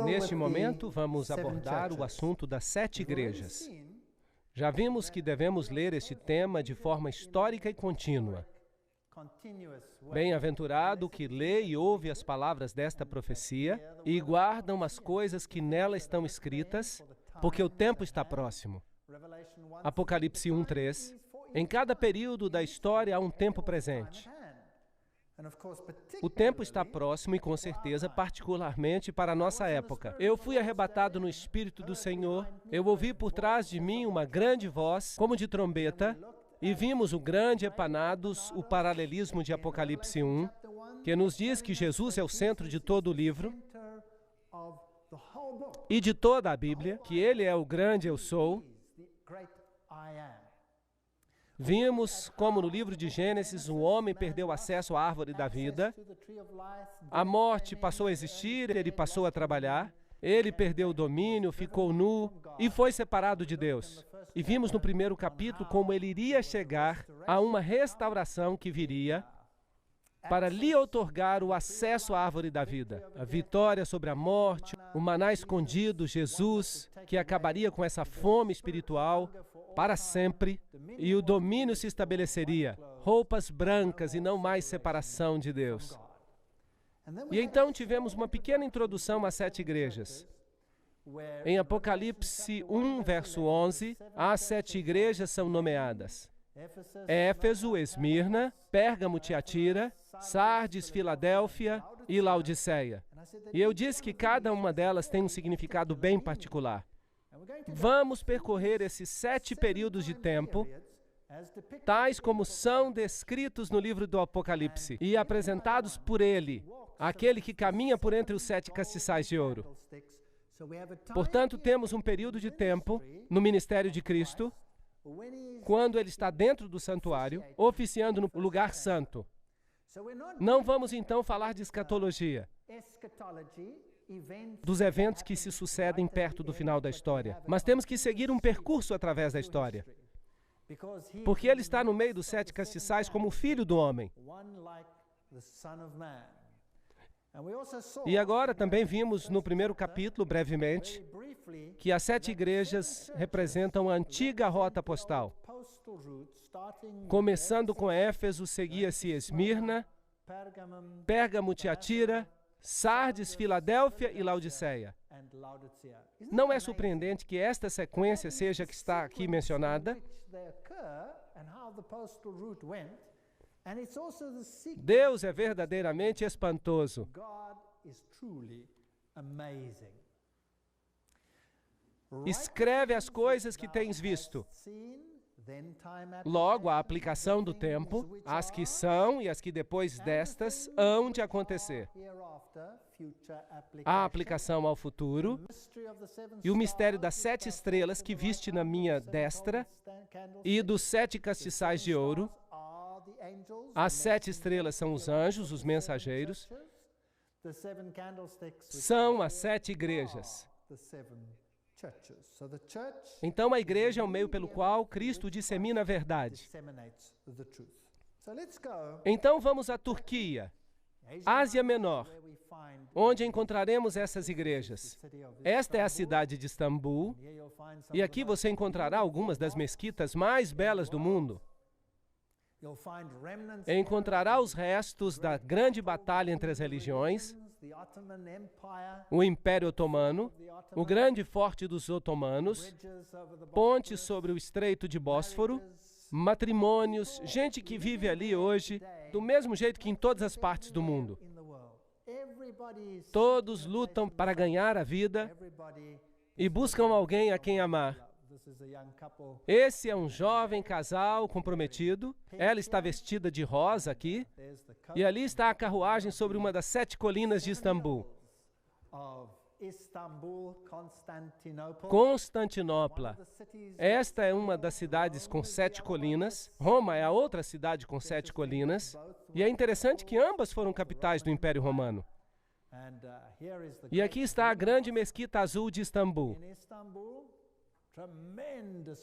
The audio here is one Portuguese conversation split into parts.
Neste momento, vamos abordar o assunto das 7 igrejas. Já vimos que devemos ler este tema de forma histórica e contínua. Bem-aventurado o que lê e ouve as palavras desta profecia e guardam as coisas que nela estão escritas, porque o tempo está próximo. Apocalipse 1:3. Em cada período da história há um tempo presente. O tempo está próximo e, com certeza, particularmente para a nossa época. Eu fui arrebatado no Espírito do Senhor. Eu ouvi por trás de mim uma grande voz, como de trombeta, e vimos o grande Epanados, o paralelismo de Apocalipse 1, que nos diz que Jesus é o centro de todo o livro e de toda a Bíblia, que Ele é o grande Eu Sou. Vimos como no livro de Gênesis o homem perdeu acesso à árvore da vida, a morte passou a existir, ele passou a trabalhar, ele perdeu o domínio, ficou nu e foi separado de Deus. E vimos no primeiro capítulo como ele iria chegar a uma restauração que viria para lhe outorgar o acesso à árvore da vida, a vitória sobre a morte, o maná escondido, Jesus, que acabaria com essa fome espiritual para sempre, e o domínio se estabeleceria, roupas brancas e não mais separação de Deus. E então tivemos uma pequena introdução às 7 igrejas. Em Apocalipse 1, verso 11, as 7 igrejas são nomeadas: Éfeso, Esmirna, Pérgamo, Tiatira, Sardes, Filadélfia e Laodiceia. E eu disse que cada uma delas tem um significado bem particular. Vamos percorrer esses 7 períodos de tempo, tais como são descritos no livro do Apocalipse e apresentados por ele, aquele que caminha por entre os 7 castiçais de ouro. Portanto, temos um período de tempo no ministério de Cristo, quando ele está dentro do santuário, oficiando no lugar santo. Não vamos então falar de escatologia, dos eventos que se sucedem perto do final da história, mas temos que seguir um percurso através da história, porque ele está no meio dos 7 castiçais como o Filho do Homem. E agora também vimos no primeiro capítulo, brevemente, que as 7 igrejas representam a antiga rota postal. Começando com Éfeso, seguia-se Esmirna, Pérgamo, Tiatira, Sardes, Filadélfia e Laodiceia. Não é surpreendente que esta sequência seja a que está aqui mencionada. Deus é verdadeiramente espantoso. Escreve as coisas que tens visto. Logo, a aplicação do tempo, as que são e as que depois destas hão de acontecer. A aplicação ao futuro e o mistério das 7 estrelas que viste na minha destra e dos 7 castiçais de ouro. As 7 estrelas são os anjos, os mensageiros. São as 7 igrejas. Então a igreja é o meio pelo qual Cristo dissemina a verdade. Então vamos à Turquia, Ásia Menor, onde encontraremos essas igrejas. Esta é a cidade de Istambul, e aqui você encontrará algumas das mesquitas mais belas do mundo. Encontrará os restos da grande batalha entre as religiões, o Império Otomano, o grande forte dos otomanos, pontes sobre o Estreito de Bósforo, matrimônios, gente que vive ali hoje, do mesmo jeito que em todas as partes do mundo. Todos lutam para ganhar a vida e buscam alguém a quem amar. Esse é um jovem casal comprometido. Ela está vestida de rosa aqui. E ali está a carruagem sobre uma das 7 colinas de Istambul. Constantinopla. Esta é uma das cidades com 7 colinas. Roma é a outra cidade com 7 colinas. E é interessante que ambas foram capitais do Império Romano. E aqui está a grande mesquita azul de Istambul.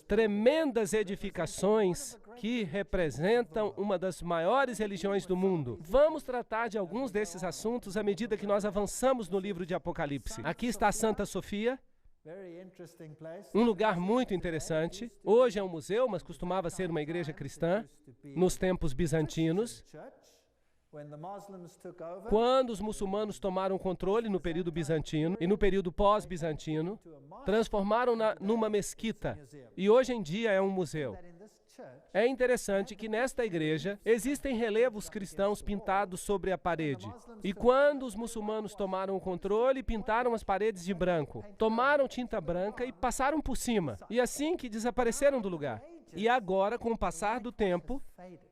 tremendas edificações que representam uma das maiores religiões do mundo. Vamos tratar de alguns desses assuntos à medida que nós avançamos no livro de Apocalipse. Aqui está a Santa Sofia, um lugar muito interessante. Hoje é um museu, mas costumava ser uma igreja cristã nos tempos bizantinos. Quando os muçulmanos tomaram controle no período bizantino e no período pós-bizantino, transformaram-na numa mesquita e hoje em dia é um museu. É interessante que nesta igreja existem relevos cristãos pintados sobre a parede. E quando os muçulmanos tomaram o controle, pintaram as paredes de branco. Tomaram tinta branca e passaram por cima. E assim que desapareceram do lugar. E agora, com o passar do tempo,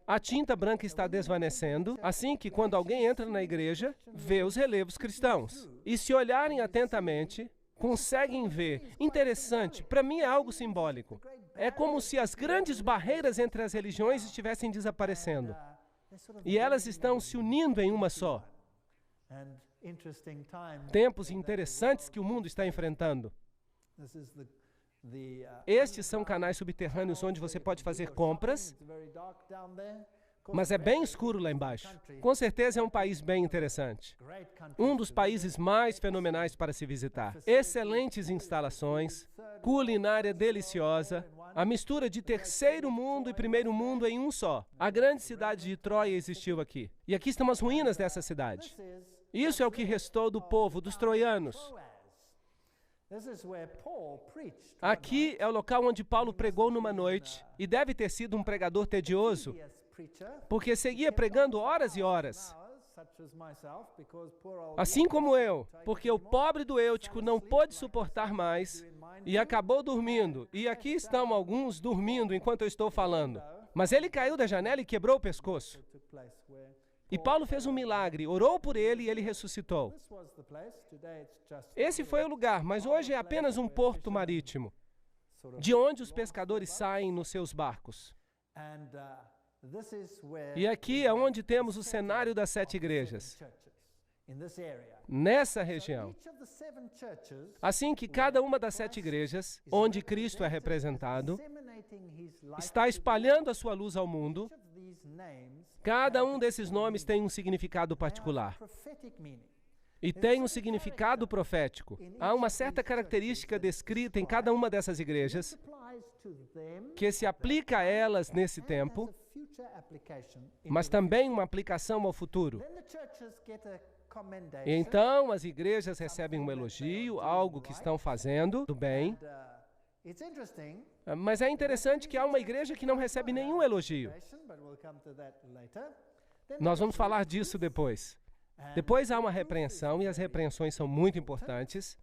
a tinta branca está desvanecendo, assim que quando alguém entra na igreja, vê os relevos cristãos. E se olharem atentamente, conseguem ver. Interessante, para mim é algo simbólico. É como se as grandes barreiras entre as religiões estivessem desaparecendo. E elas estão se unindo em uma só. Tempos interessantes que o mundo está enfrentando. Estes são canais subterrâneos onde você pode fazer compras, mas é bem escuro lá embaixo. Com certeza é um país bem interessante. Um dos países mais fenomenais para se visitar. Excelentes instalações, culinária deliciosa, a mistura de terceiro mundo e primeiro mundo em um só. A grande cidade de Troia existiu aqui. E aqui estão as ruínas dessa cidade. Isso é o que restou do povo, dos troianos. Aqui é o local onde Paulo pregou numa noite, e deve ter sido um pregador tedioso, porque seguia pregando horas e horas. Assim como eu, porque o pobre do Eutico não pôde suportar mais e acabou dormindo. E aqui estão alguns dormindo enquanto eu estou falando. Mas ele caiu da janela e quebrou o pescoço. E Paulo fez um milagre, orou por ele e ele ressuscitou. Esse foi o lugar, mas hoje é apenas um porto marítimo, de onde os pescadores saem nos seus barcos. E aqui é onde temos o cenário das 7 igrejas, nessa região. Assim que cada uma das 7 igrejas, onde Cristo é representado, está espalhando a sua luz ao mundo. Cada um desses nomes tem um significado particular. E tem um significado profético. Há uma certa característica descrita em cada uma dessas igrejas que se aplica a elas nesse tempo, mas também uma aplicação ao futuro. E então as igrejas recebem um elogio, algo que estão fazendo do bem. Mas é interessante que há uma igreja que não recebe nenhum elogio. Nós vamos falar disso depois. Depois há uma repreensão, e as repreensões são muito importantes,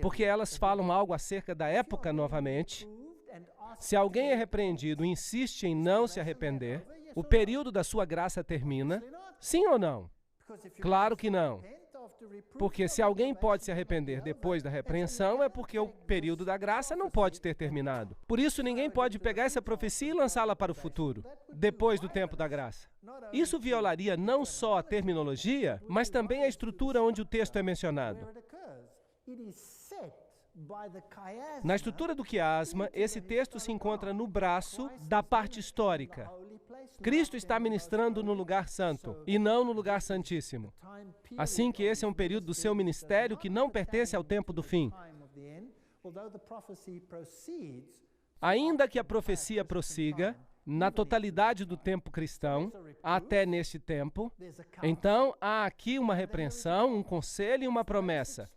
porque elas falam algo acerca da época novamente. Se alguém é repreendido e insiste em não se arrepender, o período da sua graça termina? Sim ou não? Claro que não. Porque se alguém pode se arrepender depois da repreensão, é porque o período da graça não pode ter terminado. Por isso, ninguém pode pegar essa profecia e lançá-la para o futuro, depois do tempo da graça. Isso violaria não só a terminologia, mas também a estrutura onde o texto é mencionado. Na estrutura do quiasma, esse texto se encontra no braço da parte histórica. Cristo está ministrando no lugar santo e não no lugar santíssimo. Assim que esse é um período do seu ministério que não pertence ao tempo do fim. Ainda que a profecia prossiga na totalidade do tempo cristão, até neste tempo, então há aqui uma repreensão, um conselho e uma promessa.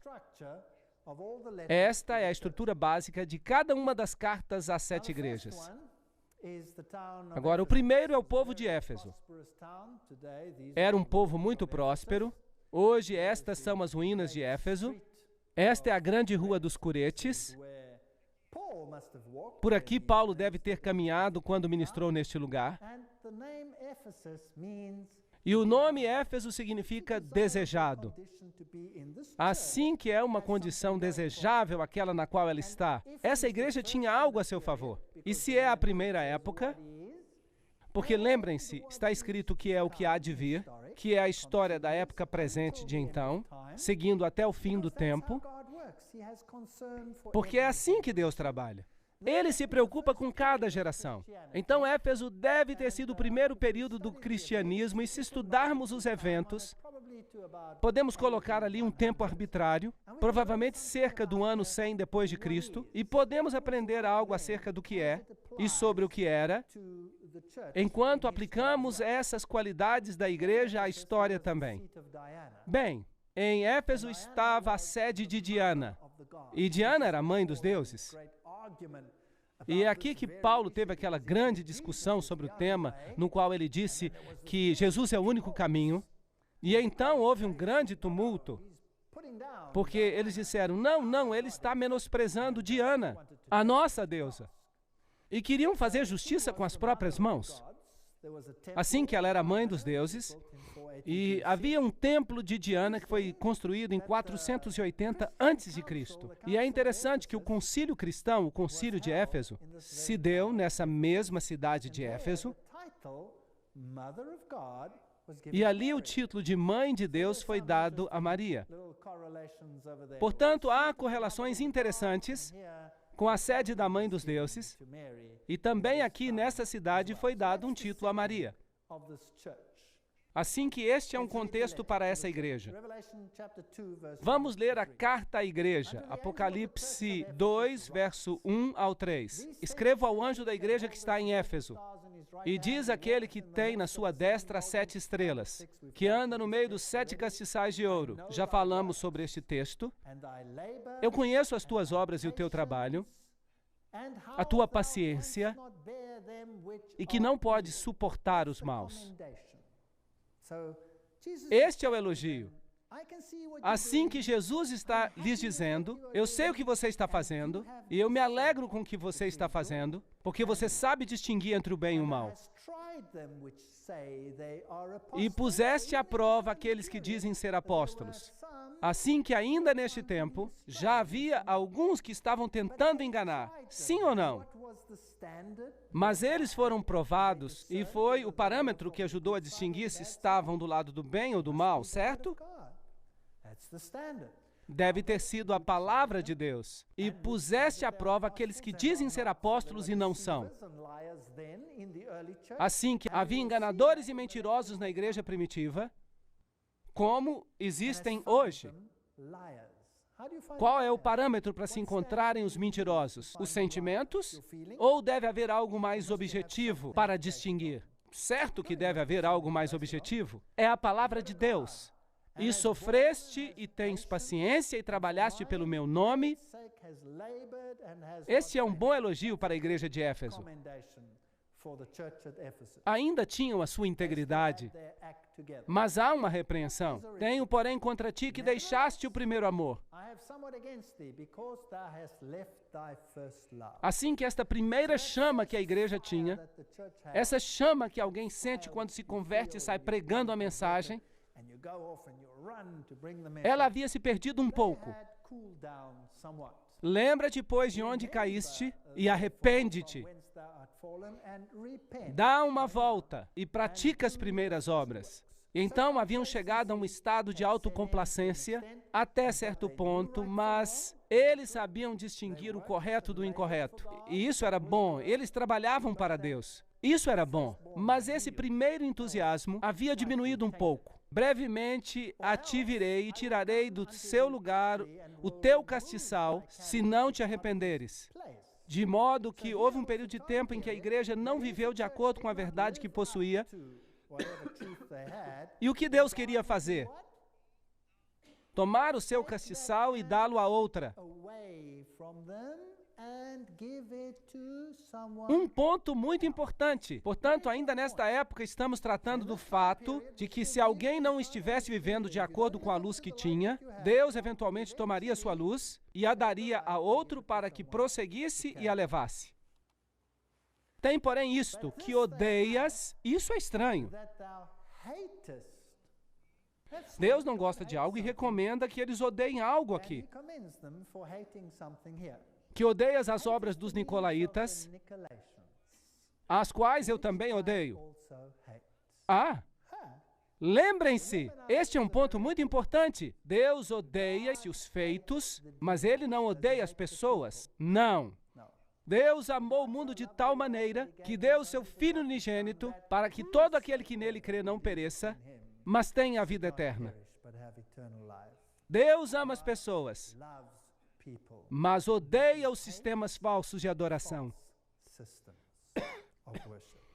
Esta é a estrutura básica de cada uma das cartas às 7 igrejas. Agora, o primeiro é o povo de Éfeso. Era um povo muito próspero. Hoje, estas são as ruínas de Éfeso. Esta é a grande rua dos Curetes. Por aqui, Paulo deve ter caminhado quando ministrou neste lugar. E o nome Éfeso significa desejado. Assim que é uma condição desejável aquela na qual ela está, essa igreja tinha algo a seu favor. E se é a primeira época, porque lembrem-se, está escrito que é o que há de vir, que é a história da época presente de então, seguindo até o fim do tempo. Porque é assim que Deus trabalha. Ele se preocupa com cada geração. Então, Éfeso deve ter sido o primeiro período do cristianismo, e se estudarmos os eventos, podemos colocar ali um tempo arbitrário, provavelmente cerca do ano 100 depois de Cristo, e podemos aprender algo acerca do que é e sobre o que era, enquanto aplicamos essas qualidades da igreja à história também. Bem, em Éfeso estava a sede de Diana, e Diana era a mãe dos deuses. E é aqui que Paulo teve aquela grande discussão sobre o tema, no qual ele disse que Jesus é o único caminho. E então houve um grande tumulto, porque eles disseram, não, ele está menosprezando Diana, a nossa deusa. E queriam fazer justiça com as próprias mãos. Assim que ela era mãe dos deuses, e havia um templo de Diana que foi construído em 480 a.C. E é interessante que o concílio cristão, o concílio de Éfeso, se deu nessa mesma cidade de Éfeso, e ali o título de Mãe de Deus foi dado a Maria. Portanto, há correlações interessantes com a sede da Mãe dos Deuses, e também aqui nessa cidade foi dado um título a Maria. Assim que este é um contexto para essa igreja. Vamos ler a carta à igreja, Apocalipse 2, verso 1 ao 3. Escrevo ao anjo da igreja que está em Éfeso, e diz aquele que tem na sua destra 7 estrelas, que anda no meio dos 7 castiçais de ouro. Já falamos sobre este texto. Eu conheço as tuas obras e o teu trabalho, a tua paciência, e que não podes suportar os maus. Este é o elogio. Assim que Jesus está lhes dizendo, eu sei o que você está fazendo, e eu me alegro com o que você está fazendo, porque você sabe distinguir entre o bem e o mal. E puseste à prova aqueles que dizem ser apóstolos. Assim que ainda neste tempo, já havia alguns que estavam tentando enganar, sim ou não? Mas eles foram provados, e foi o parâmetro que ajudou a distinguir se estavam do lado do bem ou do mal, certo? Deve ter sido a palavra de Deus. E puseste à prova aqueles que dizem ser apóstolos e não são. Assim que havia enganadores e mentirosos na igreja primitiva, como existem hoje. Qual é o parâmetro para se encontrarem os mentirosos? Os sentimentos? Ou deve haver algo mais objetivo para distinguir? Certo que deve haver algo mais objetivo. É a palavra de Deus. E sofreste e tens paciência e trabalhaste pelo meu nome. Este é um bom elogio para a igreja de Éfeso. Ainda tinham a sua integridade, mas há uma repreensão. Tenho, porém, contra ti que deixaste o primeiro amor. Assim que esta primeira chama que a igreja tinha, essa chama que alguém sente quando se converte e sai pregando a mensagem, ela havia se perdido um pouco. Lembra-te, pois, de onde caíste e arrepende-te. Dá uma volta e pratica as primeiras obras. Então haviam chegado a um estado de autocomplacência até certo ponto, mas eles sabiam distinguir o correto do incorreto. E isso era bom, eles trabalhavam para Deus. Isso era bom, mas esse primeiro entusiasmo havia diminuído um pouco. Brevemente a ti virei e tirarei do seu lugar o teu castiçal, se não te arrependeres. De modo que houve um período de tempo em que a igreja não viveu de acordo com a verdade que possuía. E o que Deus queria fazer? Tomar o seu castiçal e dá-lo a outra. Um ponto muito importante. Portanto, ainda nesta época, estamos tratando do fato de que se alguém não estivesse vivendo de acordo com a luz que tinha, Deus eventualmente tomaria sua luz e a daria a outro para que prosseguisse e a levasse. Tem, porém, isto, que odeias, isso é estranho. Deus não gosta de algo e recomenda que eles odeiem algo aqui. Que odeias as obras dos nicolaítas, as quais eu também odeio. Ah, Lembrem-se, este é um ponto muito importante. Deus odeia os feitos, mas Ele não odeia as pessoas. Não. Deus amou o mundo de tal maneira que deu o seu Filho unigênito para que todo aquele que nele crê não pereça, mas tenha a vida eterna. Deus ama as pessoas, mas odeia os sistemas falsos de adoração.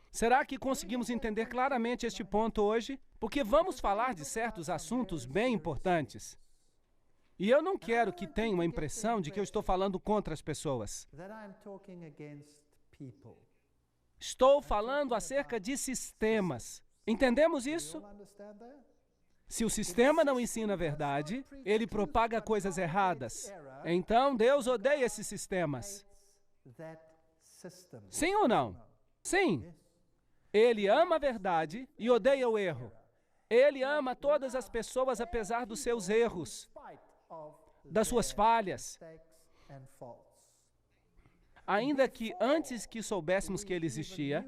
Será que conseguimos entender claramente este ponto hoje? Porque vamos falar de certos assuntos bem importantes. E eu não quero que tenham a impressão de que eu estou falando contra as pessoas. Estou falando acerca de sistemas. Entendemos isso? Se o sistema não ensina a verdade, ele propaga coisas erradas. Então, Deus odeia esses sistemas. Sim ou não? Sim. Ele ama a verdade e odeia o erro. Ele ama todas as pessoas apesar dos seus erros, das suas falhas. Ainda que antes que soubéssemos que ele existia,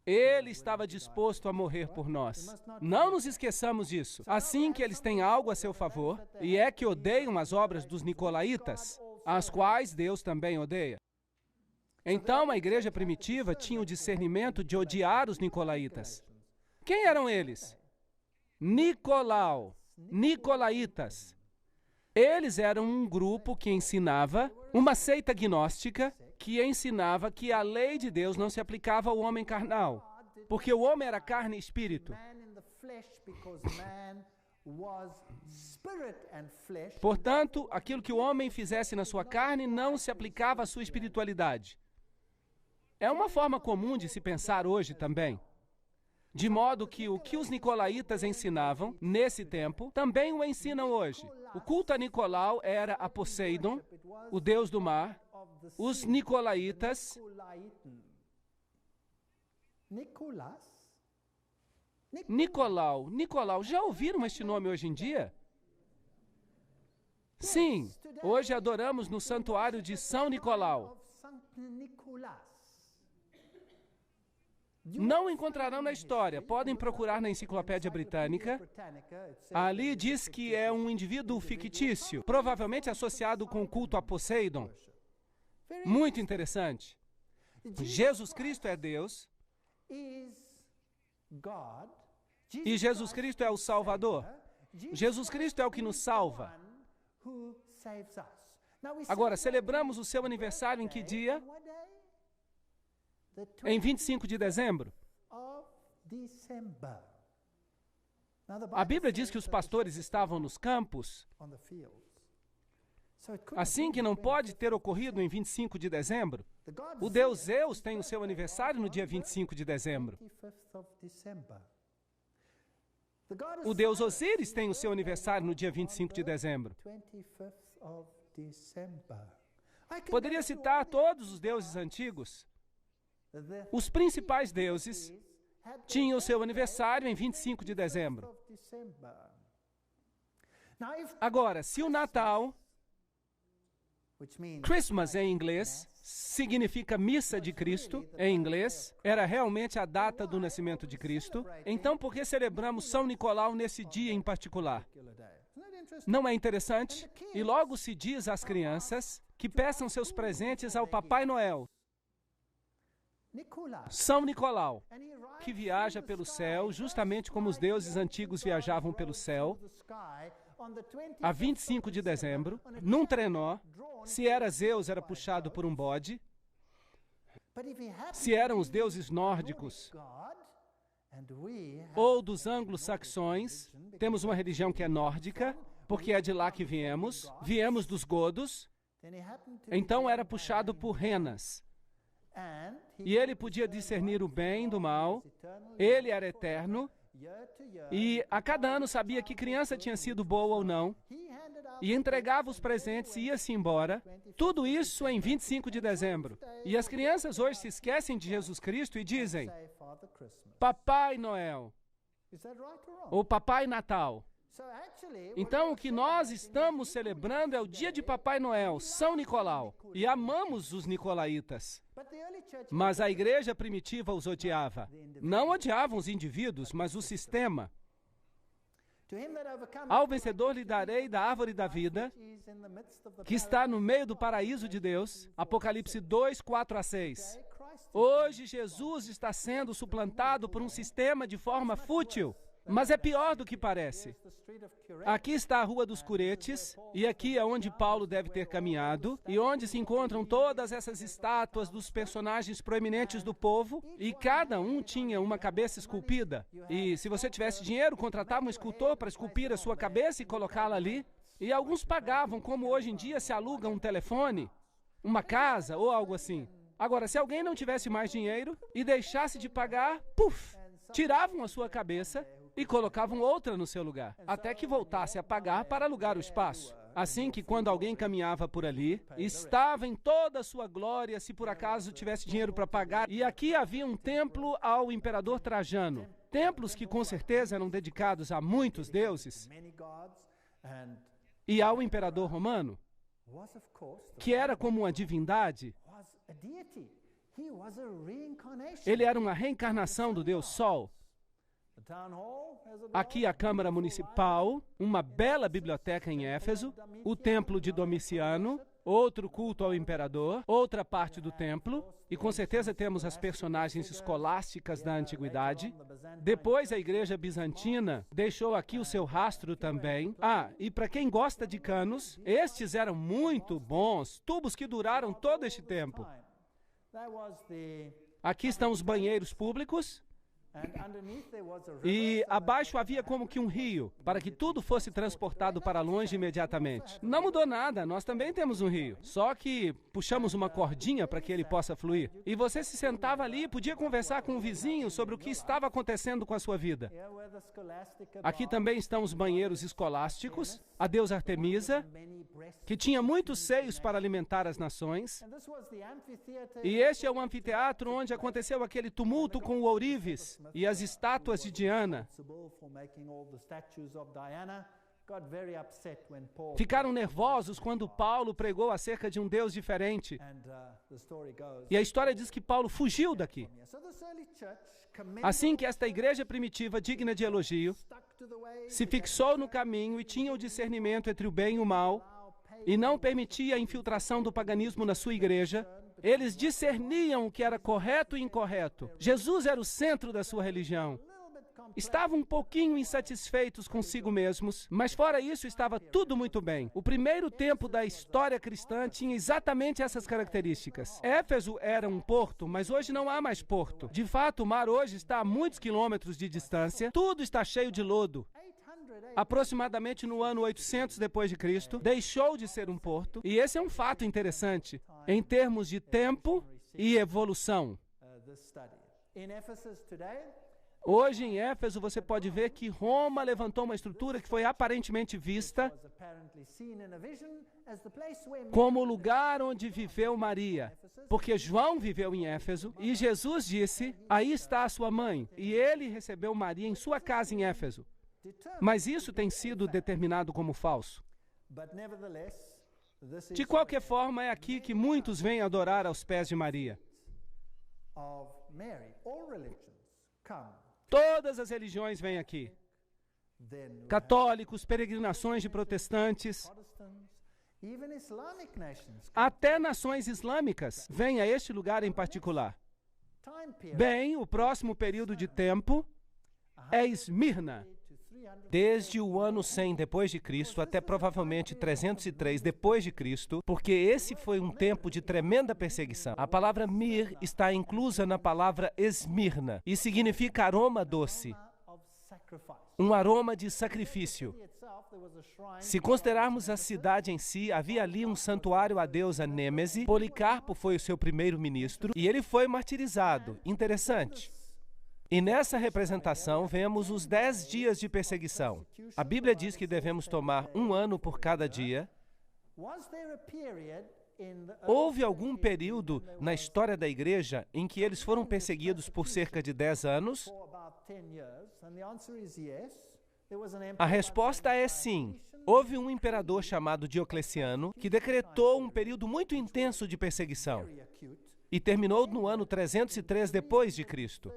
ele estava disposto a morrer por nós. Não nos esqueçamos disso. Assim que eles têm algo a seu favor, e é que odeiam as obras dos nicolaítas, as quais Deus também odeia. Então, a igreja primitiva tinha o discernimento de odiar os nicolaítas. Quem eram eles? Nicolaítas. Eles eram um grupo que ensinava, uma seita gnóstica, que ensinava que a lei de Deus não se aplicava ao homem carnal, porque o homem era carne e espírito. Portanto, aquilo que o homem fizesse na sua carne não se aplicava à sua espiritualidade. É uma forma comum de se pensar hoje também. De modo que o que os nicolaítas ensinavam nesse tempo, também o ensinam hoje. O culto a Nicolau era a Poseidon, o deus do mar. Os nicolaítas... Nicolau, já ouviram este nome hoje em dia? Sim, hoje adoramos no santuário de São Nicolau. Não encontrarão na história, podem procurar na Enciclopédia Britânica. Ali diz que é um indivíduo fictício, provavelmente associado com o culto a Poseidon. Muito interessante. Jesus Cristo é Deus e Jesus Cristo é o Salvador. Jesus Cristo é o que nos salva. Agora, celebramos o seu aniversário em que dia? Em 25 de dezembro. A Bíblia diz que os pastores estavam nos campos, assim que não pode ter ocorrido em 25 de dezembro. O deus Zeus tem o seu aniversário no dia 25 de dezembro. O deus Osíris tem o seu aniversário no dia 25 de dezembro. Poderia citar todos os deuses antigos. Os principais deuses tinham o seu aniversário em 25 de dezembro. Agora, se o Natal, Christmas em inglês, significa missa de Cristo, em inglês, era realmente a data do nascimento de Cristo, então por que celebramos São Nicolau nesse dia em particular? Não é interessante? E logo se diz às crianças que peçam seus presentes ao Papai Noel. São Nicolau, que viaja pelo céu, justamente como os deuses antigos viajavam pelo céu, a 25 de dezembro, num trenó. Se era Zeus, era puxado por um bode. Se eram os deuses nórdicos ou dos anglo-saxões, temos uma religião que é nórdica, porque é de lá que viemos dos godos, então era puxado por renas. E ele podia discernir o bem do mal, ele era eterno, e a cada ano sabia que criança tinha sido boa ou não, e entregava os presentes e ia-se embora. Tudo isso em 25 de dezembro. E as crianças hoje se esquecem de Jesus Cristo e dizem, Papai Noel, ou Papai Natal. Então, o que nós estamos celebrando é o dia de Papai Noel, São Nicolau, e amamos os nicolaítas. Mas a igreja primitiva os odiava. Não odiavam os indivíduos, mas o sistema. Ao vencedor lhe darei da árvore da vida, que está no meio do paraíso de Deus. Apocalipse 2, 4 a 6. Hoje, Jesus está sendo suplantado por um sistema de forma fútil. Mas é pior do que parece. Aqui está a Rua dos Curetes, e aqui é onde Paulo deve ter caminhado, e onde se encontram todas essas estátuas dos personagens proeminentes do povo, e cada um tinha uma cabeça esculpida. E se você tivesse dinheiro, contratava um escultor para esculpir a sua cabeça e colocá-la ali. E alguns pagavam, como hoje em dia se aluga um telefone, uma casa ou algo assim. Agora, se alguém não tivesse mais dinheiro e deixasse de pagar, tiravam a sua cabeça e colocavam outra no seu lugar, até que voltasse a pagar para alugar o espaço. Assim que quando alguém caminhava por ali, estava em toda a sua glória, se por acaso tivesse dinheiro para pagar. E aqui havia um templo ao imperador Trajano. Templos que com certeza eram dedicados a muitos deuses. E ao imperador romano, que era como uma divindade. Ele era uma reencarnação do Deus Sol. Aqui a Câmara Municipal, uma bela biblioteca em Éfeso, o Templo de Domiciano, outro culto ao imperador, outra parte do templo, e com certeza temos as personagens escolásticas da antiguidade. Depois a Igreja Bizantina deixou aqui o seu rastro também. E para quem gosta de canos, estes eram muito bons, tubos que duraram todo este tempo. Aqui estão os banheiros públicos. E abaixo havia como que um rio, para que tudo fosse transportado para longe imediatamente. Não mudou nada, nós também temos um rio, só que puxamos uma cordinha para que ele possa fluir. E você se sentava ali e podia conversar com o vizinho sobre o que estava acontecendo com a sua vida. Aqui também estão os banheiros escolásticos, a deusa Artemisa, que tinha muitos seios para alimentar as nações. E este é o anfiteatro onde aconteceu aquele tumulto com o ourives e as estátuas de Diana. Ficaram nervosos quando Paulo pregou acerca de um Deus diferente. E a história diz que Paulo fugiu daqui. Assim que esta igreja primitiva, digna de elogio, se fixou no caminho e tinha o discernimento entre o bem e o mal, e não permitia a infiltração do paganismo na sua igreja, eles discerniam o que era correto e incorreto. Jesus era o centro da sua religião. Estavam um pouquinho insatisfeitos consigo mesmos, mas fora isso estava tudo muito bem. O primeiro tempo da história cristã tinha exatamente essas características. Éfeso era um porto, mas hoje não há mais porto. De fato, o mar hoje está a muitos quilômetros de distância, tudo está cheio de lodo. Aproximadamente no ano 800 depois de Cristo, deixou de ser um porto, e esse é um fato interessante em termos de tempo e evolução. Hoje em Éfeso você pode ver que Roma levantou uma estrutura que foi aparentemente vista como o lugar onde viveu Maria, porque João viveu em Éfeso e Jesus disse, aí está a sua mãe, e ele recebeu Maria em sua casa em Éfeso. Mas isso tem sido determinado como falso. De qualquer forma, é aqui que muitos vêm adorar aos pés de Maria. Todas as religiões vêm aqui. Católicos, peregrinações de protestantes, até nações islâmicas vêm a este lugar em particular. Bem, o próximo período de tempo é Esmirna. Desde o ano 100 depois de Cristo até provavelmente 303 depois de Cristo, porque esse foi um tempo de tremenda perseguição. A palavra mir está inclusa na palavra Esmirna e significa aroma doce, um aroma de sacrifício. Se considerarmos a cidade em si, havia ali um santuário à deusa Nêmese. Policarpo foi o seu primeiro ministro e ele foi martirizado. Interessante. E nessa representação vemos os 10 dias de perseguição. A Bíblia diz que devemos tomar 1 ano por cada dia. Houve algum período na história da igreja em que eles foram perseguidos por cerca de 10 anos? A resposta é sim. Houve um imperador chamado Diocleciano que decretou um período muito intenso de perseguição e terminou no ano 303 depois de Cristo.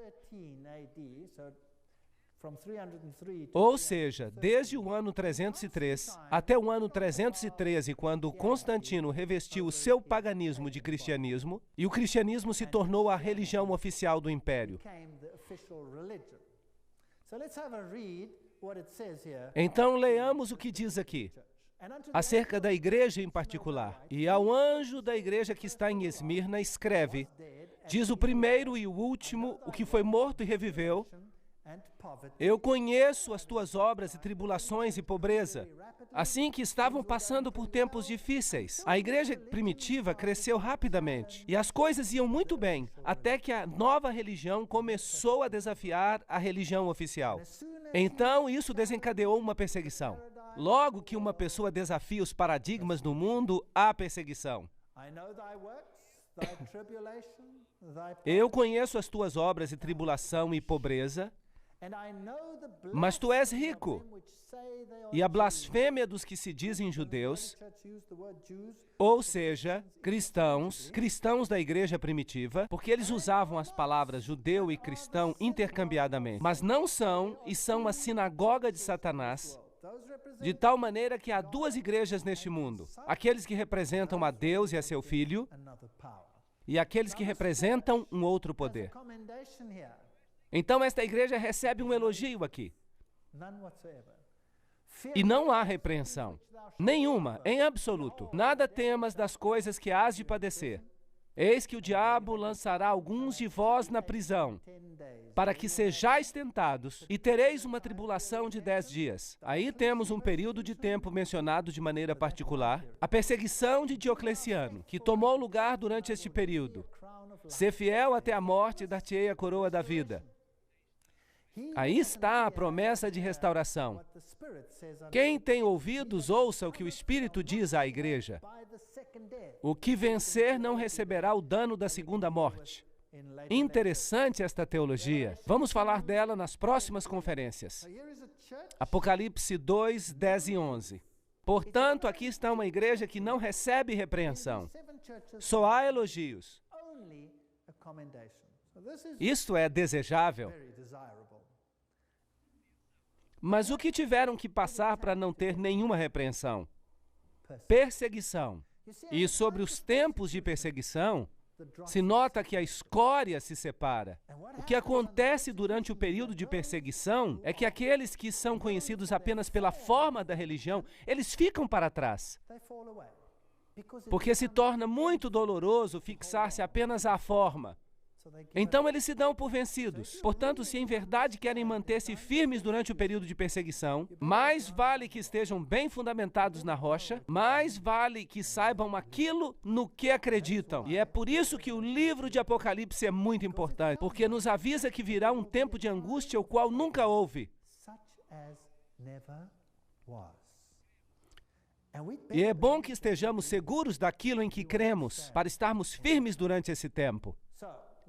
Ou seja, desde o ano 303 até o ano 313, quando Constantino revestiu o seu paganismo de cristianismo, e o cristianismo se tornou a religião oficial do império. Então, leamos o que diz aqui, acerca da igreja em particular. E ao anjo da igreja que está em Esmirna, escreve, diz o primeiro e o último, o que foi morto e reviveu, eu conheço as tuas obras e tribulações e pobreza, assim que estavam passando por tempos difíceis. A igreja primitiva cresceu rapidamente e as coisas iam muito bem, até que a nova religião começou a desafiar a religião oficial. Então, isso desencadeou uma perseguição. Logo que uma pessoa desafia os paradigmas do mundo, há perseguição. Eu conheço as tuas obras e tribulação e pobreza, mas tu és rico, e a blasfêmia dos que se dizem judeus, ou seja, cristãos da igreja primitiva, porque eles usavam as palavras judeu e cristão intercambiadamente, mas não são e são a sinagoga de Satanás, de tal maneira que há duas igrejas neste mundo, aqueles que representam a Deus e a seu Filho, e aqueles que representam um outro poder. Então, esta igreja recebe um elogio aqui. E não há repreensão. Nenhuma, em absoluto. Nada temas das coisas que hás de padecer. Eis que o diabo lançará alguns de vós na prisão, para que sejais tentados, e tereis uma tribulação de 10 dias. Aí temos um período de tempo mencionado de maneira particular, a perseguição de Diocleciano, que tomou lugar durante este período. Ser fiel até a morte e dar-te-ei a coroa da vida. Aí está a promessa de restauração. Quem tem ouvidos, ouça o que o Espírito diz à igreja. O que vencer não receberá o dano da segunda morte. Interessante esta teologia. Vamos falar dela nas próximas conferências. Apocalipse 2, 10 e 11. Portanto, aqui está uma igreja que não recebe repreensão. Só há elogios. Isto é desejável. Mas o que tiveram que passar para não ter nenhuma repreensão? Perseguição. E sobre os tempos de perseguição, se nota que a escória se separa. O que acontece durante o período de perseguição é que aqueles que são conhecidos apenas pela forma da religião, eles ficam para trás. Porque se torna muito doloroso fixar-se apenas à forma. Então eles se dão por vencidos. Portanto, se em verdade querem manter-se firmes durante o período de perseguição, mais vale que estejam bem fundamentados na rocha, mais vale que saibam aquilo no que acreditam. E é por isso que o livro de Apocalipse é muito importante, porque nos avisa que virá um tempo de angústia o qual nunca houve. E é bom que estejamos seguros daquilo em que cremos, para estarmos firmes durante esse tempo.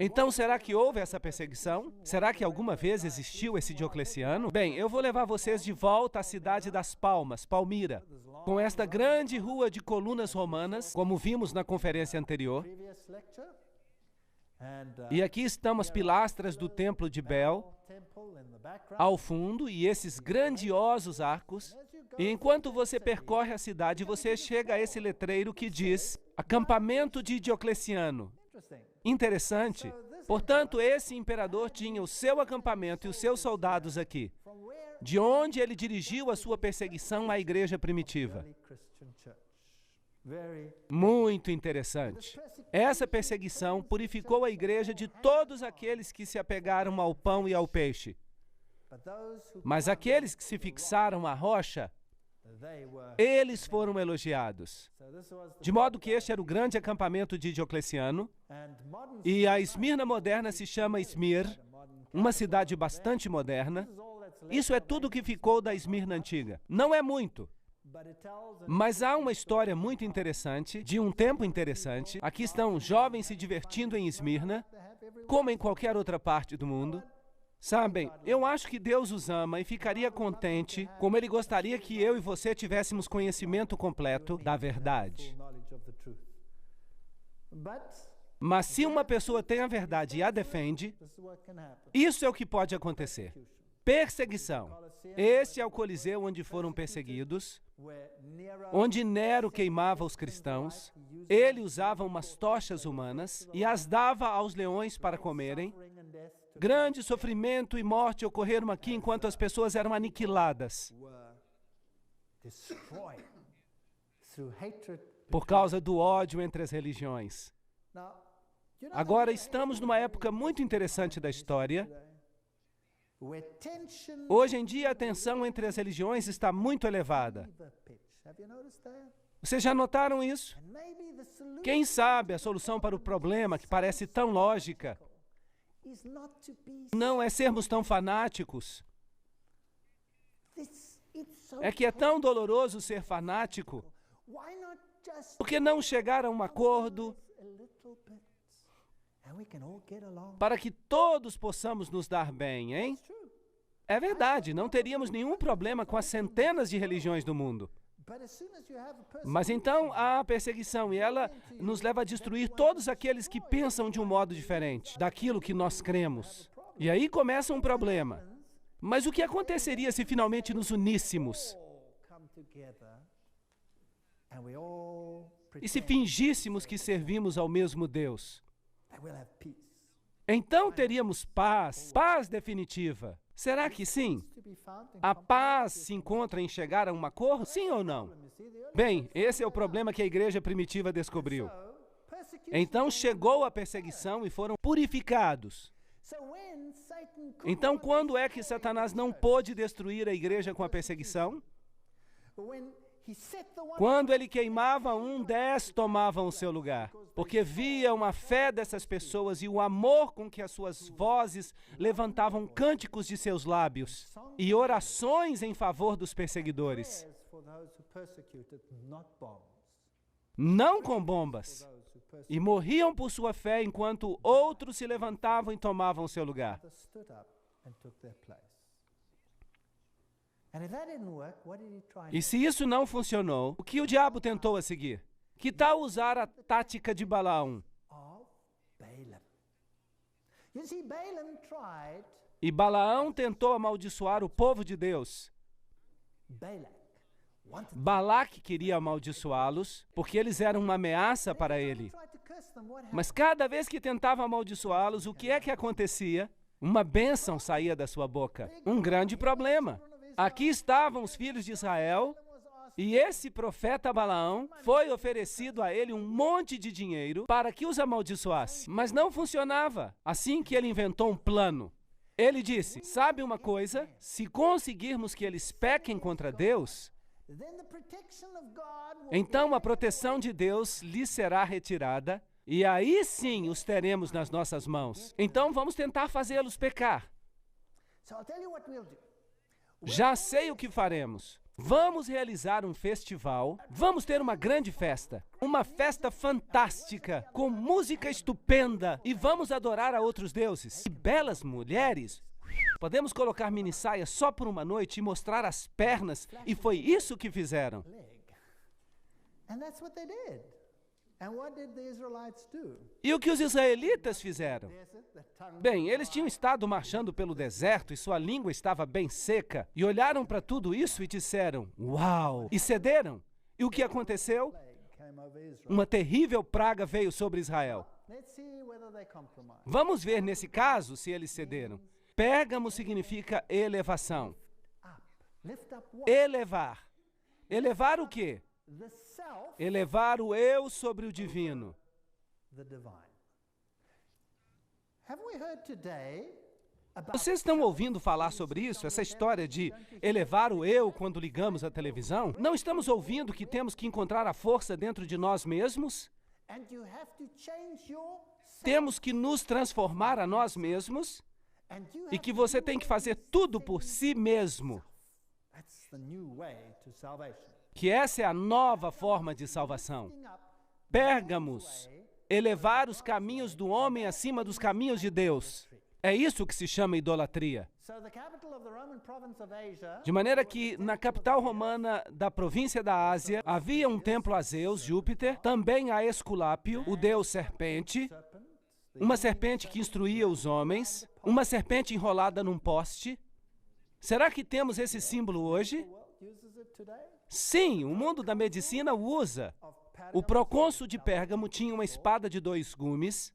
Então, será que houve essa perseguição? Será que alguma vez existiu esse Diocleciano? Bem, eu vou levar vocês de volta à cidade das Palmas, Palmira, com esta grande rua de colunas romanas, como vimos na conferência anterior. E aqui estão as pilastras do templo de Bel, ao fundo, e esses grandiosos arcos. E enquanto você percorre a cidade, você chega a esse letreiro que diz Acampamento de Diocleciano. Interessante. Portanto, esse imperador tinha o seu acampamento e os seus soldados aqui, de onde ele dirigiu a sua perseguição à igreja primitiva. Muito interessante. Essa perseguição purificou a igreja de todos aqueles que se apegaram ao pão e ao peixe. Mas aqueles que se fixaram à rocha, eles foram elogiados. De modo que este era o grande acampamento de Diocleciano, e a Esmirna moderna se chama Esmir, uma cidade bastante moderna. Isso é tudo o que ficou da Esmirna antiga. Não é muito, mas há uma história muito interessante, de um tempo interessante. Aqui estão jovens se divertindo em Esmirna, como em qualquer outra parte do mundo. Sabem, eu acho que Deus os ama e ficaria contente, como Ele gostaria que eu e você tivéssemos conhecimento completo da verdade. Mas se uma pessoa tem a verdade e a defende, isso é o que pode acontecer. Perseguição. Este é o Coliseu onde foram perseguidos, onde Nero queimava os cristãos. Ele usava umas tochas humanas e as dava aos leões para comerem. Grande sofrimento e morte ocorreram aqui enquanto as pessoas eram aniquiladas por causa do ódio entre as religiões. Agora, estamos numa época muito interessante da história. Hoje em dia, a tensão entre as religiões está muito elevada. Vocês já notaram isso? Quem sabe a solução para o problema, que parece tão lógica, não é sermos tão fanáticos. É que é tão doloroso ser fanático. Por que não chegar a um acordo para que todos possamos nos dar bem, hein? É verdade, não teríamos nenhum problema com as centenas de religiões do mundo. Mas então há a perseguição e ela nos leva a destruir todos aqueles que pensam de um modo diferente daquilo que nós cremos. E aí começa um problema. Mas o que aconteceria se finalmente nos uníssemos? E se fingíssemos que servimos ao mesmo Deus? Então teríamos paz, paz definitiva. Será que sim? A paz se encontra em chegar a um acordo, sim ou não? Bem, esse é o problema que a igreja primitiva descobriu. Então chegou a perseguição e foram purificados. Então, quando é que Satanás não pôde destruir a igreja com a perseguição? Quando ele queimava um, 10 tomavam o seu lugar, porque via uma fé dessas pessoas e o amor com que as suas vozes levantavam cânticos de seus lábios e orações em favor dos perseguidores. Não com bombas. E morriam por sua fé enquanto outros se levantavam e tomavam o seu lugar. E se isso não funcionou, o que o diabo tentou a seguir? Que tal usar a tática de Balaão? E Balaão tentou amaldiçoar o povo de Deus. Balaque queria amaldiçoá-los, porque eles eram uma ameaça para ele. Mas cada vez que tentava amaldiçoá-los, o que é que acontecia? Uma bênção saía da sua boca. Um grande problema. Aqui estavam os filhos de Israel, e esse profeta Balaão foi oferecido a ele um monte de dinheiro para que os amaldiçoasse. Mas não funcionava. Assim que ele inventou um plano. Ele disse, sabe uma coisa? Se conseguirmos que eles pequem contra Deus, então a proteção de Deus lhes será retirada, e aí sim os teremos nas nossas mãos. Então vamos tentar fazê-los pecar. Já sei o que faremos. Vamos realizar um festival, vamos ter uma grande festa, uma festa fantástica, com música estupenda, e vamos adorar a outros deuses. E belas mulheres. Podemos colocar minissaia só por uma noite e mostrar as pernas, e foi isso que fizeram. E o que os israelitas fizeram? Bem, eles tinham estado marchando pelo deserto e sua língua estava bem seca, e olharam para tudo isso e disseram, uau! E cederam. E o que aconteceu? Uma terrível praga veio sobre Israel. Vamos ver nesse caso se eles cederam. Pérgamo significa elevação. Elevar. Elevar o quê? Elevar o eu sobre o divino. Vocês estão ouvindo falar sobre isso? Essa história de elevar o eu quando ligamos a televisão? Não estamos ouvindo que temos que encontrar a força dentro de nós mesmos? Temos que nos transformar a nós mesmos? E que você tem que fazer tudo por si mesmo. Que essa é a nova forma de salvação. Pérgamos, elevar os caminhos do homem acima dos caminhos de Deus. É isso que se chama idolatria. De maneira que, na capital romana da província da Ásia, havia um templo a Zeus, Júpiter, também a Esculápio, o deus serpente, uma serpente que instruía os homens, uma serpente enrolada num poste. Será que temos esse símbolo hoje? Sim, o mundo da medicina o usa. O procônsul de Pérgamo tinha uma espada de 2 gumes.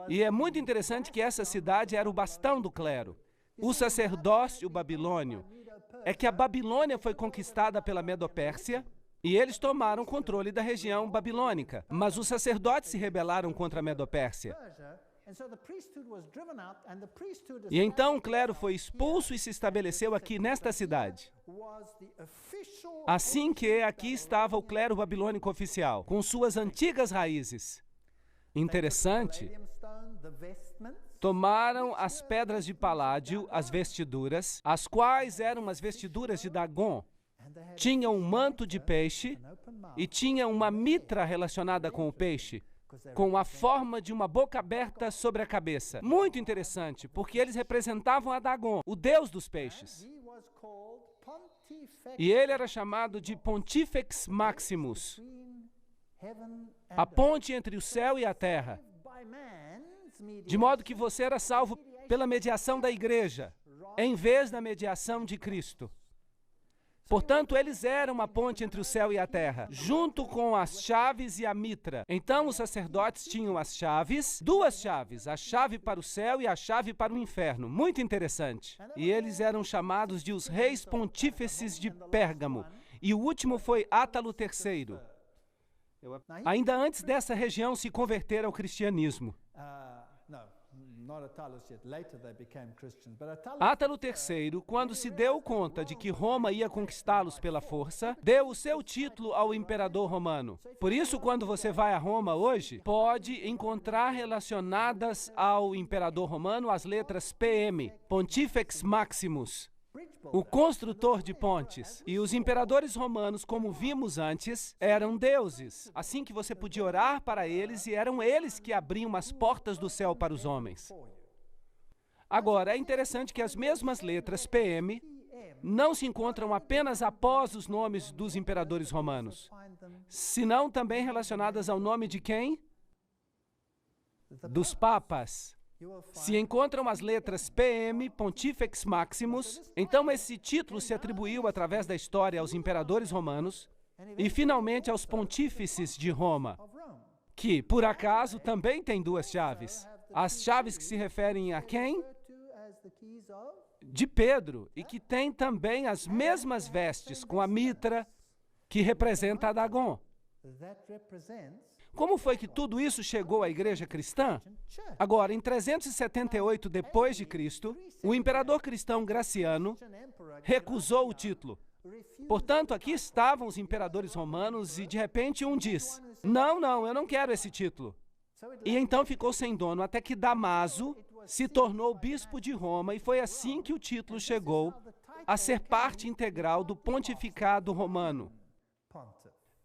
E é muito interessante que essa cidade era o bastão do clero. O sacerdócio babilônio é que a Babilônia foi conquistada pela Medopérsia e eles tomaram controle da região babilônica. Mas os sacerdotes se rebelaram contra a Medopérsia. E então o clero foi expulso e se estabeleceu aqui nesta cidade. Assim que aqui estava o clero babilônico oficial, com suas antigas raízes. Interessante. Tomaram as pedras de paládio, as vestiduras, as quais eram as vestiduras de Dagon. Tinha um manto de peixe e tinha uma mitra relacionada com o peixe, com a forma de uma boca aberta sobre a cabeça. Muito interessante, porque eles representavam a Dagon, o deus dos peixes. E ele era chamado de Pontifex Maximus, a ponte entre o céu e a terra. De modo que você era salvo pela mediação da igreja, em vez da mediação de Cristo. Portanto, eles eram uma ponte entre o céu e a terra, junto com as chaves e a mitra. Então, os sacerdotes tinham as chaves, 2 chaves, a chave para o céu e a chave para o inferno. Muito interessante. E eles eram chamados de os reis pontífices de Pérgamo. E o último foi Átalo III. Ainda antes dessa região se converter ao cristianismo. Átalo III, quando se deu conta de que Roma ia conquistá-los pela força, deu o seu título ao imperador romano. Por isso, quando você vai a Roma hoje, pode encontrar relacionadas ao imperador romano as letras PM, Pontifex Maximus, o construtor de pontes. E os imperadores romanos, como vimos antes, eram deuses. Assim que você podia orar para eles e eram eles que abriam as portas do céu para os homens. Agora, é interessante que as mesmas letras PM não se encontram apenas após os nomes dos imperadores romanos, senão também relacionadas ao nome de quem? Dos papas. Se encontram as letras PM, Pontifex Maximus, então esse título se atribuiu através da história aos imperadores romanos e finalmente aos pontífices de Roma, que, por acaso, também têm 2 chaves. As chaves que se referem a quem? De Pedro, e que tem também as mesmas vestes, com a mitra, que representa a Dagon. Como foi que tudo isso chegou à igreja cristã? Agora, em 378 depois de Cristo, o imperador cristão Graciano recusou o título. Portanto, aqui estavam os imperadores romanos e, de repente, um diz: não, eu não quero esse título. E então ficou sem dono, até que Damaso se tornou bispo de Roma, e foi assim que o título chegou a ser parte integral do pontificado romano.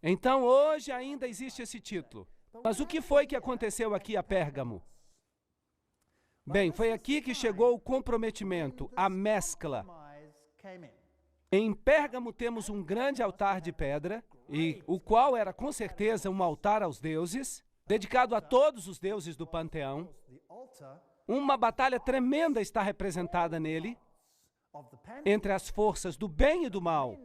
Então, hoje ainda existe esse título. Mas o que foi que aconteceu aqui a Pérgamo? Bem, foi aqui que chegou o comprometimento, a mescla. Em Pérgamo temos um grande altar de pedra, e o qual era com certeza um altar aos deuses, dedicado a todos os deuses do panteão. Uma batalha tremenda está representada nele, entre as forças do bem e do mal.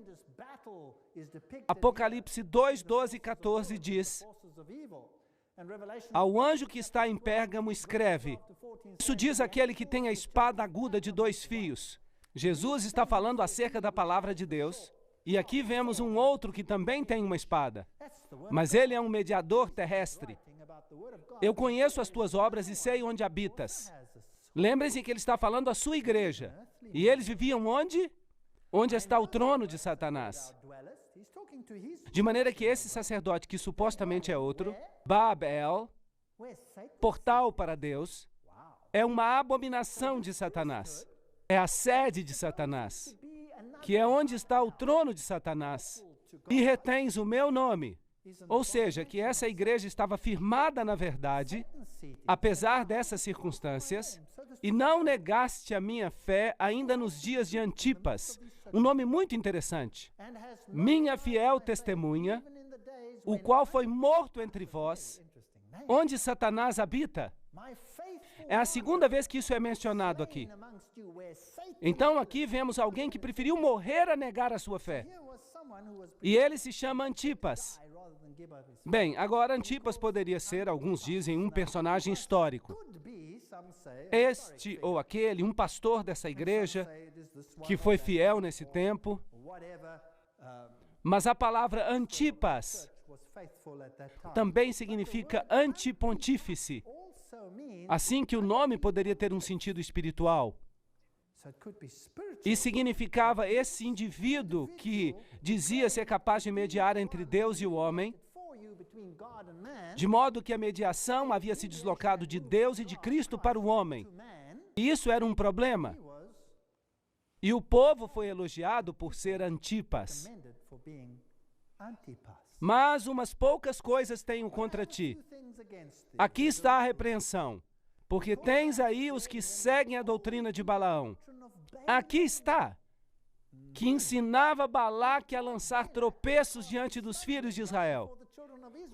Apocalipse 2, 12 e 14 diz: ao anjo que está em Pérgamo escreve, isso diz aquele que tem a espada aguda de 2 fios. Jesus está falando acerca da palavra de Deus, e aqui vemos um outro que também tem uma espada, mas ele é um mediador terrestre. Eu conheço as tuas obras e sei onde habitas. Lembrem-se que ele está falando à sua igreja. E eles viviam onde? Onde está o trono de Satanás. De maneira que esse sacerdote, que supostamente é outro, Babel, portal para Deus, é uma abominação de Satanás. É a sede de Satanás, que é onde está o trono de Satanás. E retens o meu nome. Ou seja, que essa igreja estava firmada na verdade, apesar dessas circunstâncias, e não negaste a minha fé ainda nos dias de Antipas. Um nome muito interessante. Minha fiel testemunha, o qual foi morto entre vós, onde Satanás habita. É a segunda vez que isso é mencionado aqui. Então aqui vemos alguém que preferiu morrer a negar a sua fé. E ele se chama Antipas. Bem, agora Antipas poderia ser, alguns dizem, um personagem histórico. Este ou aquele, um pastor dessa igreja, que foi fiel nesse tempo. Mas a palavra Antipas também significa antipontífice. Assim que o nome poderia ter um sentido espiritual. E significava esse indivíduo que dizia ser capaz de mediar entre Deus e o homem, de modo que a mediação havia se deslocado de Deus e de Cristo para o homem. E isso era um problema. E o povo foi elogiado por ser Antipas. Mas umas poucas coisas tenho contra ti. Aqui está a repreensão, porque tens aí os que seguem a doutrina de Balaão. Aqui está, que ensinava Balaque a lançar tropeços diante dos filhos de Israel,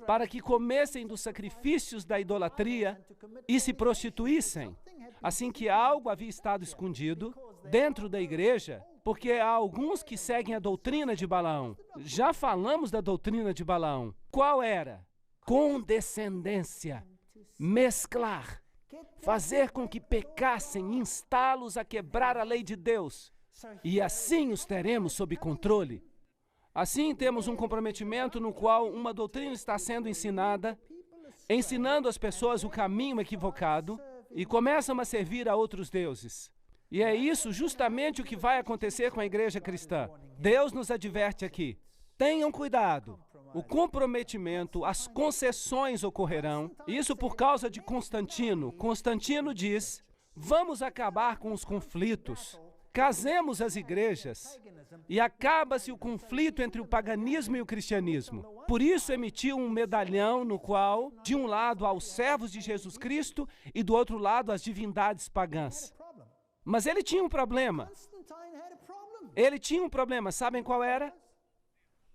para que comessem dos sacrifícios da idolatria e se prostituíssem. Assim que algo havia estado escondido dentro da igreja, porque há alguns que seguem a doutrina de Balaão. Já falamos da doutrina de Balaão. Qual era? Condescendência, mesclar, fazer com que pecassem, instá-los a quebrar a lei de Deus. E assim os teremos sob controle. Assim temos um comprometimento no qual uma doutrina está sendo ensinada, ensinando às pessoas o caminho equivocado e começam a servir a outros deuses. E é isso justamente o que vai acontecer com a igreja cristã. Deus nos adverte aqui. Tenham cuidado. O comprometimento, as concessões ocorrerão. Isso por causa de Constantino. Constantino diz, vamos acabar com os conflitos. Casemos as igrejas. E acaba-se o conflito entre o paganismo e o cristianismo. Por isso emitiu um medalhão no qual, de um lado, há os servos de Jesus Cristo e do outro lado, as divindades pagãs. Mas ele tinha um problema. Ele tinha um problema. Sabem qual era?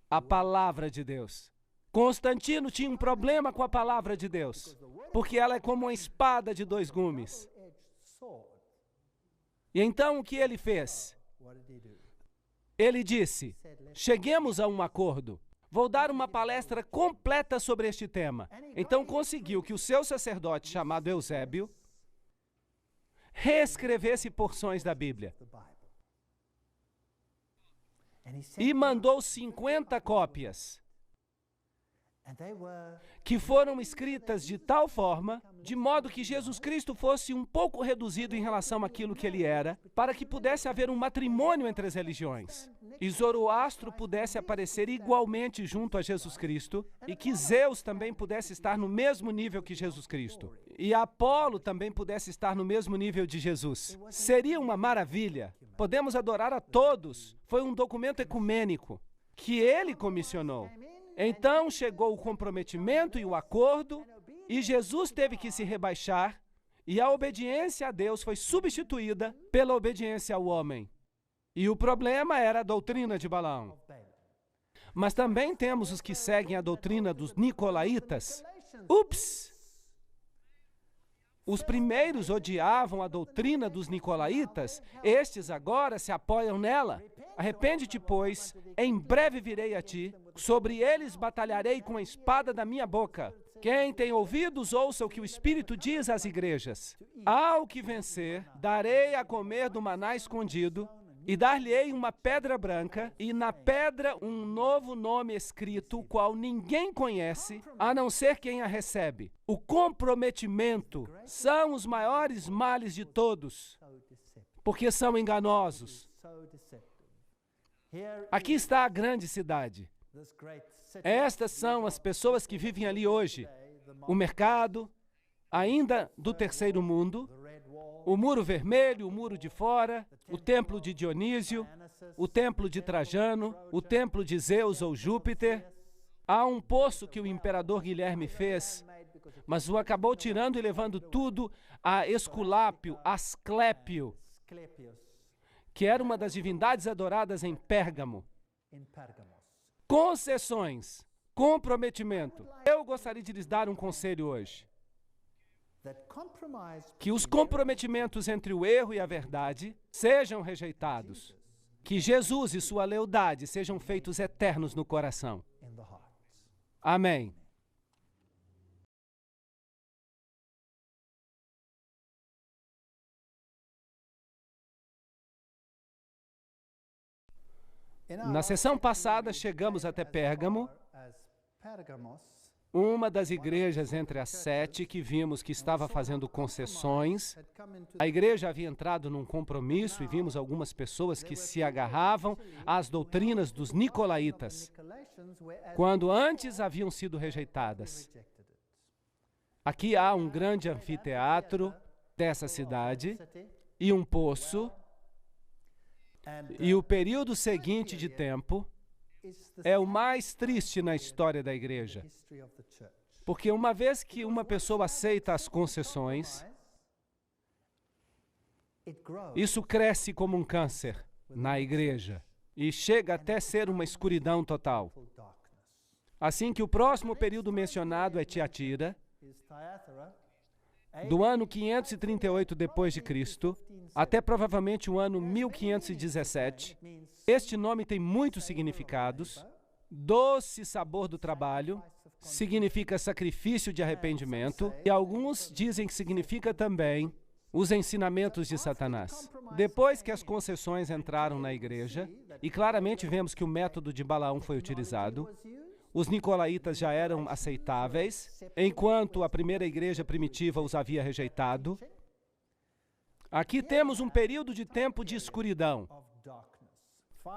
A palavra de Deus. Constantino tinha um problema com a palavra de Deus, porque ela é como uma espada de dois gumes. E então o que ele fez? Ele disse, cheguemos a um acordo. Vou dar uma palestra completa sobre este tema. Então conseguiu que o seu sacerdote, chamado Eusébio, reescrevesse porções da Bíblia. E mandou 50 cópias, que foram escritas de tal forma, de modo que Jesus Cristo fosse um pouco reduzido em relação àquilo que ele era, para que pudesse haver um matrimônio entre as religiões. E Zoroastro pudesse aparecer igualmente junto a Jesus Cristo, e que Zeus também pudesse estar no mesmo nível que Jesus Cristo. E Apolo também pudesse estar no mesmo nível de Jesus. Seria uma maravilha. Podemos adorar a todos. Foi um documento ecumênico que ele comissionou. Então chegou o comprometimento e o acordo, e Jesus teve que se rebaixar, e a obediência a Deus foi substituída pela obediência ao homem. E o problema era a doutrina de Balaão. Mas também temos os que seguem a doutrina dos nicolaítas. Ups! Os primeiros odiavam a doutrina dos nicolaítas, estes agora se apoiam nela. Arrepende-te, pois, em breve virei a ti, sobre eles batalharei com a espada da minha boca. Quem tem ouvidos, ouça o que o Espírito diz às igrejas. Ao que vencer, darei a comer do maná escondido, e dar-lhe-ei uma pedra branca, e na pedra um novo nome escrito, o qual ninguém conhece, a não ser quem a recebe. O comprometimento são os maiores males de todos, porque são enganosos. Aqui está a grande cidade. Estas são as pessoas que vivem ali hoje. O mercado, ainda do terceiro mundo, o muro vermelho, o muro de fora, o templo de Dionísio, o templo de Trajano, o templo de Zeus ou Júpiter, Há um poço que o imperador Guilherme fez, mas o acabou tirando e levando tudo a Esculápio, Asclépio, que era uma das divindades adoradas em Pérgamo. Concessões, comprometimento. Eu gostaria de lhes dar um conselho hoje. Que os comprometimentos entre o erro e a verdade sejam rejeitados. Que Jesus e sua lealdade sejam feitos eternos no coração. Amém. Na sessão passada, chegamos até Pérgamo, uma das igrejas entre as 7 que vimos que estava fazendo concessões. A igreja havia entrado num compromisso e vimos algumas pessoas que se agarravam às doutrinas dos nicolaítas, quando antes haviam sido rejeitadas. Aqui há um grande anfiteatro dessa cidade e um poço. E o período seguinte de tempo é o mais triste na história da igreja. Porque uma vez que uma pessoa aceita as concessões, isso cresce como um câncer na igreja e chega até ser uma escuridão total. Assim que o próximo período mencionado é Tiatira, do ano 538 depois de Cristo, até provavelmente o ano 1517. Este nome tem muitos significados. Doce sabor do trabalho significa sacrifício de arrependimento, e alguns dizem que significa também os ensinamentos de Satanás. Depois que as concessões entraram na igreja, e claramente vemos que o método de Balaão foi utilizado, os nicolaítas já eram aceitáveis, enquanto a primeira igreja primitiva os havia rejeitado. Aqui temos um período de tempo de escuridão,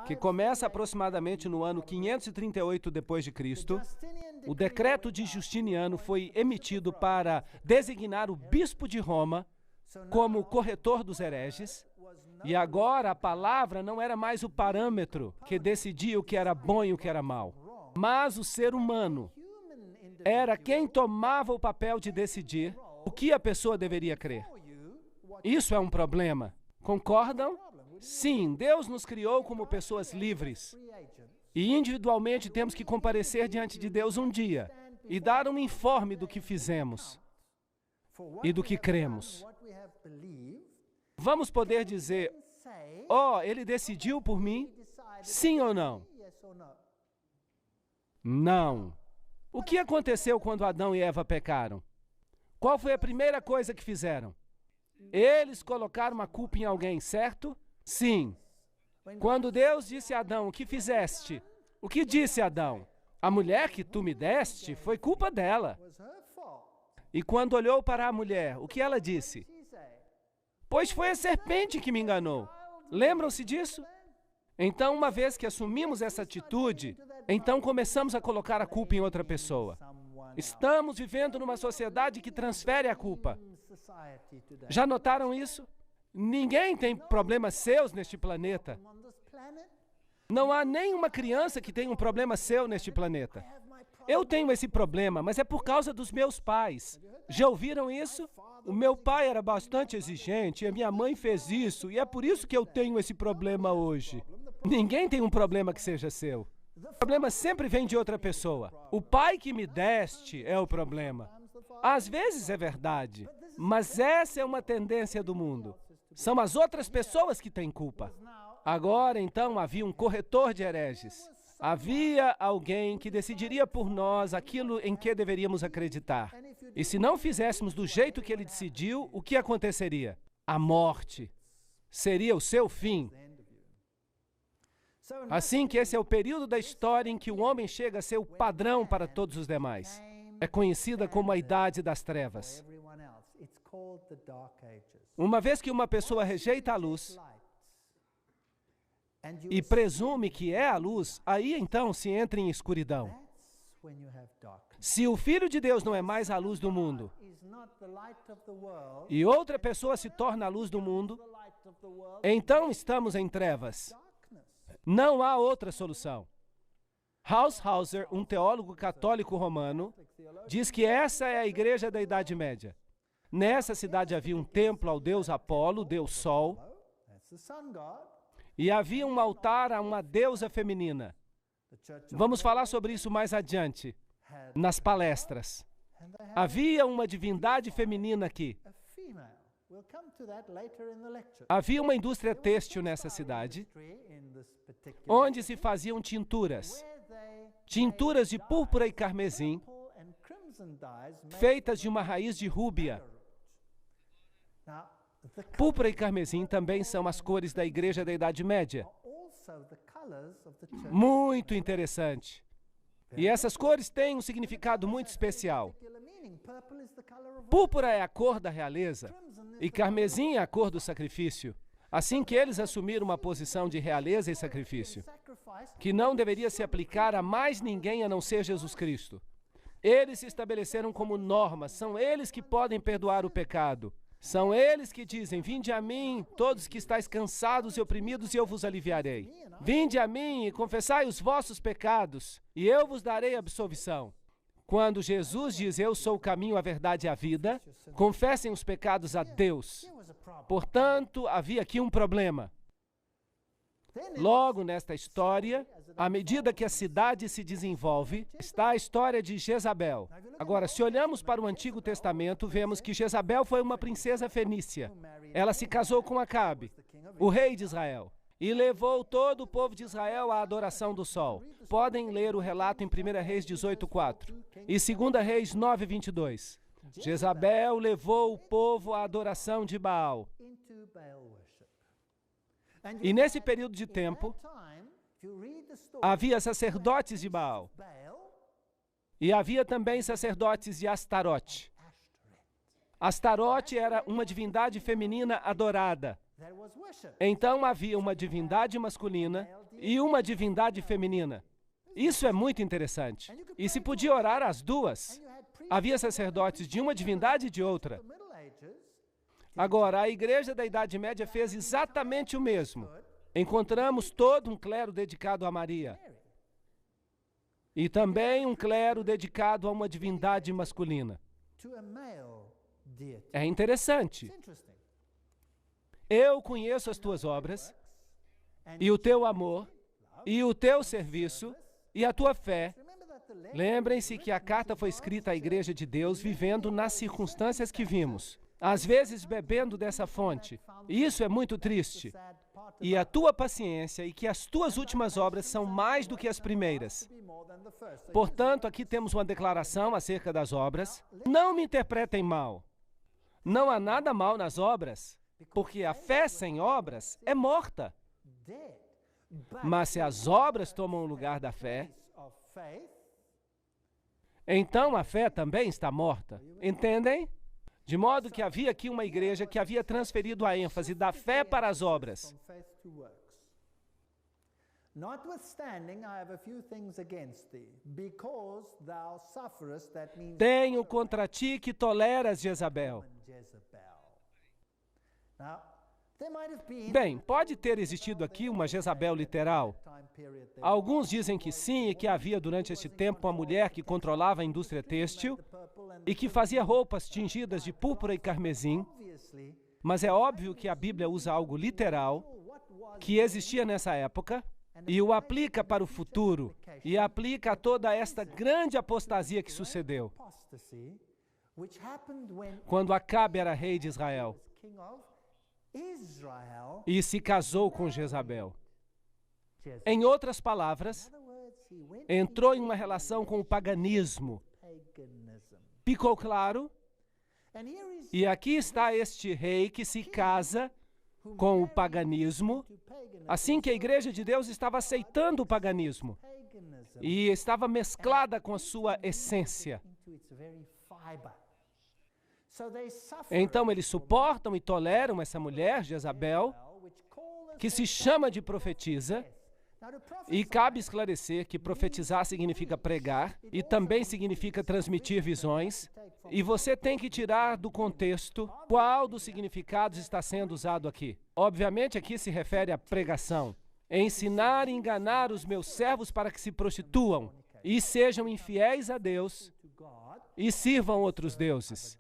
que começa aproximadamente no ano 538 depois de Cristo. O decreto de Justiniano foi emitido para designar o bispo de Roma como corretor dos hereges, e agora a palavra não era mais o parâmetro que decidia o que era bom e o que era mal. Mas o ser humano era quem tomava o papel de decidir o que a pessoa deveria crer. Isso é um problema. Concordam? Sim, Deus nos criou como pessoas livres. E individualmente temos que comparecer diante de Deus um dia e dar um informe do que fizemos e do que cremos. Vamos poder dizer, ele decidiu por mim? Sim ou não? Não. O que aconteceu quando Adão e Eva pecaram? Qual foi a primeira coisa que fizeram? Eles colocaram a culpa em alguém, certo? Sim. Quando Deus disse a Adão, o que fizeste? O que disse Adão? A mulher que tu me deste foi culpa dela. E quando olhou para a mulher, o que ela disse? Pois foi a serpente que me enganou. Lembram-se disso? Então, uma vez que assumimos essa atitude, então começamos a colocar a culpa em outra pessoa. Estamos vivendo numa sociedade que transfere a culpa. Já notaram isso? Ninguém tem problemas seus neste planeta. Não há nenhuma criança que tenha um problema seu neste planeta. Eu tenho esse problema, mas é por causa dos meus pais. Já ouviram isso? O meu pai era bastante exigente e a minha mãe fez isso, e é por isso que eu tenho esse problema hoje. Ninguém tem um problema que seja seu. O problema sempre vem de outra pessoa. O pai que me deste é o problema. Às vezes é verdade, mas essa é uma tendência do mundo. São as outras pessoas que têm culpa. Agora, então, havia um corretor de hereges. Havia alguém que decidiria por nós aquilo em que deveríamos acreditar. E se não fizéssemos do jeito que ele decidiu, o que aconteceria? A morte. Seria o seu fim. Assim que esse é o período da história em que o homem chega a ser o padrão para todos os demais. É conhecida como a Idade das Trevas. Uma vez que uma pessoa rejeita a luz e presume que é a luz, aí então se entra em escuridão. Se o Filho de Deus não é mais a luz do mundo e outra pessoa se torna a luz do mundo, então estamos em trevas. Não há outra solução. Hauser, um teólogo católico romano, diz que essa é a igreja da Idade Média. Nessa cidade havia um templo ao deus Apolo, deus Sol, e havia um altar a uma deusa feminina. Vamos falar sobre isso mais adiante, nas palestras. Havia uma divindade feminina aqui. Havia uma indústria têxtil nessa cidade, onde se faziam tinturas. Tinturas de púrpura e carmesim, feitas de uma raiz de rúbia. Púrpura e carmesim também são as cores da igreja da Idade Média. Muito interessante. E essas cores têm um significado muito especial. Púrpura é a cor da realeza e carmesim é a cor do sacrifício. Assim que eles assumiram uma posição de realeza e sacrifício, que não deveria se aplicar a mais ninguém a não ser Jesus Cristo. Eles se estabeleceram como norma, são eles que podem perdoar o pecado. São eles que dizem, vinde a mim, todos que estáis cansados e oprimidos, e eu vos aliviarei. Vinde a mim e confessai os vossos pecados, e eu vos darei absolvição. Quando Jesus diz, eu sou o caminho, a verdade e a vida, confessem os pecados a Deus. Portanto, havia aqui um problema. Logo nesta história, à medida que a cidade se desenvolve, está a história de Jezabel. Agora, se olhamos para o Antigo Testamento, vemos que Jezabel foi uma princesa fenícia. Ela se casou com Acabe, o rei de Israel, e levou todo o povo de Israel à adoração do sol. Podem ler o relato em 1 Reis 18:4 e 2 Reis 9:22. Jezabel levou o povo à adoração de Baal. E nesse período de tempo, havia sacerdotes de Baal. E havia também sacerdotes de Astarote. Astarote era uma divindade feminina adorada. Então havia uma divindade masculina e uma divindade feminina. Isso é muito interessante. E se podia orar as duas. Havia sacerdotes de uma divindade e de outra. Agora, a igreja da Idade Média fez exatamente o mesmo. Encontramos todo um clero dedicado a Maria. E também um clero dedicado a uma divindade masculina. É interessante. Eu conheço as tuas obras, e o teu amor, e o teu serviço, e a tua fé. Lembrem-se que a carta foi escrita à Igreja de Deus vivendo nas circunstâncias que vimos. Às vezes bebendo dessa fonte. Isso é muito triste. E a tua paciência e que as tuas últimas obras são mais do que as primeiras. Portanto, aqui temos uma declaração acerca das obras. Não me interpretem mal. Não há nada mal nas obras, porque a fé sem obras é morta. Mas se as obras tomam o lugar da fé, então a fé também está morta. Entendem? De modo que havia aqui uma igreja que havia transferido a ênfase da fé para as obras. Tenho contra ti que toleras Jezabel. Bem, pode ter existido aqui uma Jezabel literal. Alguns dizem que sim e que havia durante este tempo uma mulher que controlava a indústria têxtil e que fazia roupas tingidas de púrpura e carmesim, mas é óbvio que a Bíblia usa algo literal que existia nessa época e o aplica para o futuro e aplica a toda esta grande apostasia que sucedeu quando Acabe era rei de Israel e se casou com Jezabel. Em outras palavras, entrou em uma relação com o paganismo. Ficou claro? E aqui está este rei que se casa com o paganismo, assim que a Igreja de Deus estava aceitando o paganismo e estava mesclada com a sua essência. Então eles suportam e toleram essa mulher, Jezabel, que se chama de profetisa, e cabe esclarecer que profetizar significa pregar e também significa transmitir visões, e você tem que tirar do contexto qual dos significados está sendo usado aqui. Obviamente aqui se refere à pregação. ensinar e enganar os meus servos para que se prostituam e sejam infiéis a Deus e sirvam outros deuses.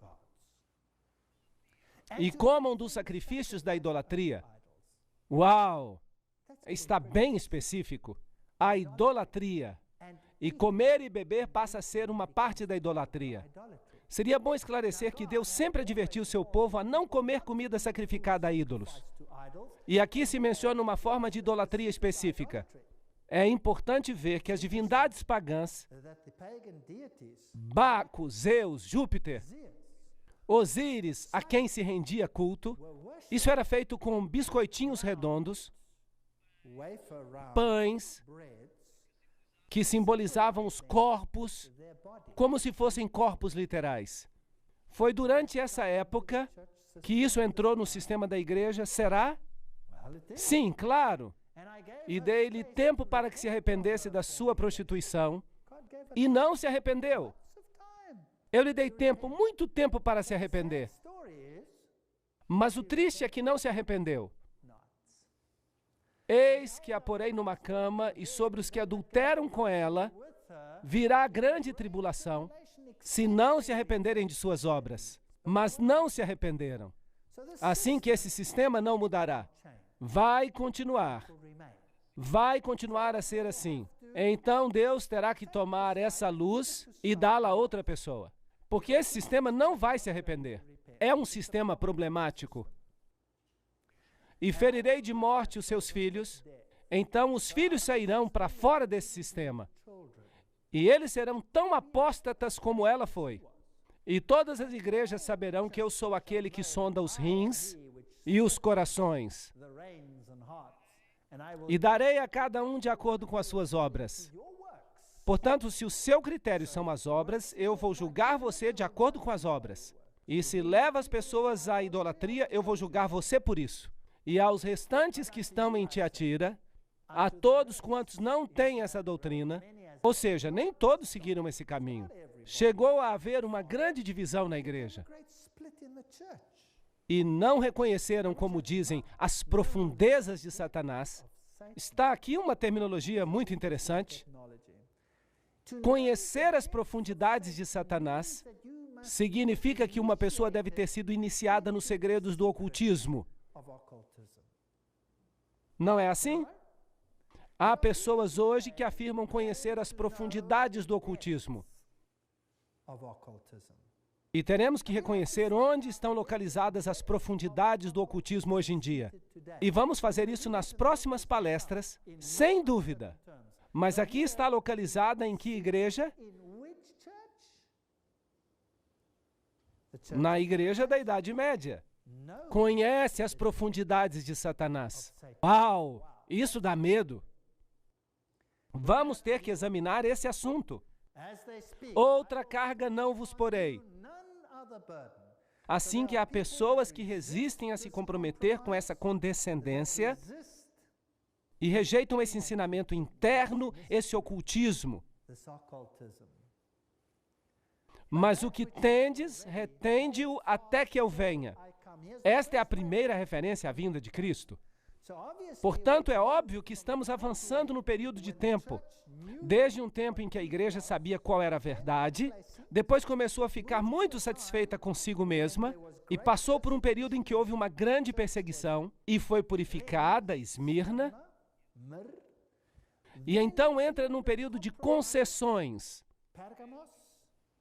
E comam dos sacrifícios da idolatria. Uau! Está bem específico. A idolatria. E comer e beber passa a ser uma parte da idolatria. Seria bom esclarecer que Deus sempre advertiu seu povo a não comer comida sacrificada a ídolos. E aqui se menciona uma forma de idolatria específica. É importante ver que as divindades pagãs, Baco, Zeus, Júpiter, Osíris, a quem se rendia culto, isso era feito com biscoitinhos redondos, pães, que simbolizavam os corpos, como se fossem corpos literais. Foi durante essa época que isso entrou no sistema da igreja, será? Sim, claro. E dei-lhe tempo para que se arrependesse da sua prostituição, e não se arrependeu. Eu lhe dei tempo, muito tempo para se arrepender. Mas o triste é que não se arrependeu. Eis que a porei numa cama, e sobre os que adulteram com ela virá grande tribulação, se não se arrependerem de suas obras. Mas não se arrependeram. Assim que esse sistema não mudará. Vai continuar a ser assim. Então Deus terá que tomar essa luz e dá-la a outra pessoa. Porque esse sistema não vai se arrepender. É um sistema problemático. E ferirei de morte os seus filhos, então os filhos sairão para fora desse sistema. E eles serão tão apóstatas como ela foi. E todas as igrejas saberão que eu sou aquele que sonda os rins e os corações. E darei a cada um de acordo com as suas obras. Portanto, se o seu critério são as obras, eu vou julgar você de acordo com as obras. E se leva as pessoas à idolatria, eu vou julgar você por isso. E aos restantes que estão em Tiatira, a todos quantos não têm essa doutrina, ou seja, nem todos seguiram esse caminho, chegou a haver uma grande divisão na igreja. E não reconheceram, como dizem, as profundezas de Satanás. Está aqui uma terminologia muito interessante. Conhecer as profundidades de Satanás significa que uma pessoa deve ter sido iniciada nos segredos do ocultismo. Não é assim? Há pessoas hoje que afirmam conhecer as profundidades do ocultismo. E teremos que reconhecer onde estão localizadas as profundidades do ocultismo hoje em dia. E vamos fazer isso nas próximas palestras, sem dúvida. Mas aqui está localizada em que igreja? Na igreja da Idade Média. Conhece as profundidades de Satanás. Uau! Isso dá medo. Vamos ter que examinar esse assunto. Outra carga não vos porei. Assim que há pessoas que resistem a se comprometer com essa condescendência e rejeitam esse ensinamento interno, esse ocultismo. Mas o que tendes, retende-o até que eu venha. Esta é a primeira referência à vinda de Cristo. Portanto, é óbvio que estamos avançando no período de tempo. Desde um tempo em que a igreja sabia qual era a verdade, depois começou a ficar muito satisfeita consigo mesma e passou por um período em que houve uma grande perseguição e foi purificada, Esmirna, e então entra num período de concessões,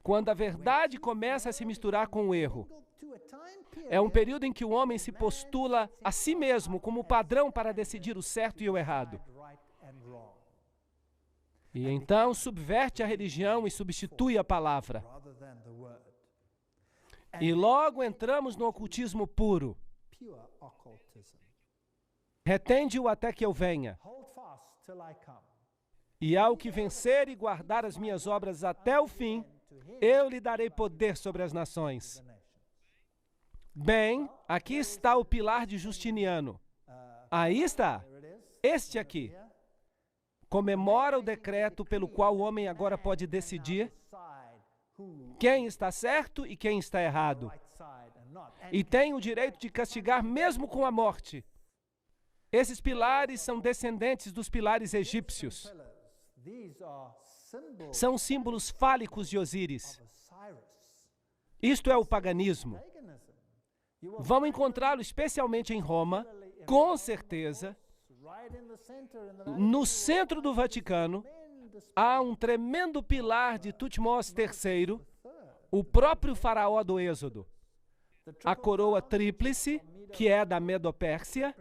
quando a verdade começa a se misturar com o erro. É um período em que o homem se postula a si mesmo como padrão para decidir o certo e o errado. E então subverte a religião e substitui a palavra. E logo entramos no ocultismo puro. Retende-o até que eu venha. E ao que vencer e guardar as minhas obras até o fim, eu lhe darei poder sobre as nações. Bem, aqui está o pilar de Justiniano. Aí está. Este aqui. Comemora o decreto pelo qual o homem agora pode decidir quem está certo e quem está errado. E tem o direito de castigar mesmo com a morte. Esses pilares são descendentes dos pilares egípcios. São símbolos fálicos de Osíris. Isto é o paganismo. Vão encontrá-lo especialmente em Roma, com certeza. No centro do Vaticano, há um tremendo pilar de Tutmós III, o próprio faraó do Êxodo. A coroa tríplice, que é da Medo-Pérsia,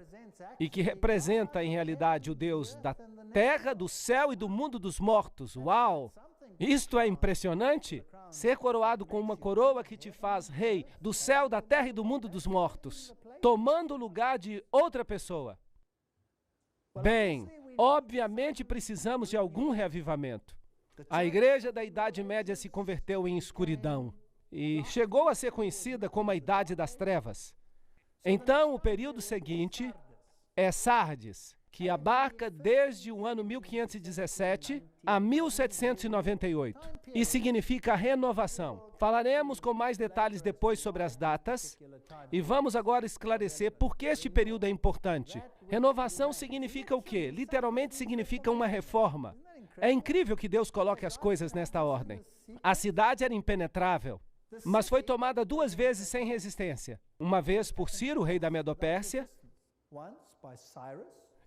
e que representa, em realidade, o Deus da terra, do céu e do mundo dos mortos. Uau! Isto é impressionante? Ser coroado com uma coroa que te faz rei do céu, da terra e do mundo dos mortos, tomando o lugar de outra pessoa. Bem, obviamente precisamos de algum reavivamento. A igreja da Idade Média se converteu em escuridão e chegou a ser conhecida como a Idade das Trevas. Então, o período seguinte é Sardes, que abarca desde o ano 1517 a 1798 e significa renovação. Falaremos com mais detalhes depois sobre as datas e vamos agora esclarecer por que este período é importante. Renovação significa o quê? Literalmente significa uma reforma. É incrível que Deus coloque as coisas nesta ordem. A cidade era impenetrável, mas foi tomada 2 vezes sem resistência. Uma vez por Ciro, rei da Medo-Pérsia,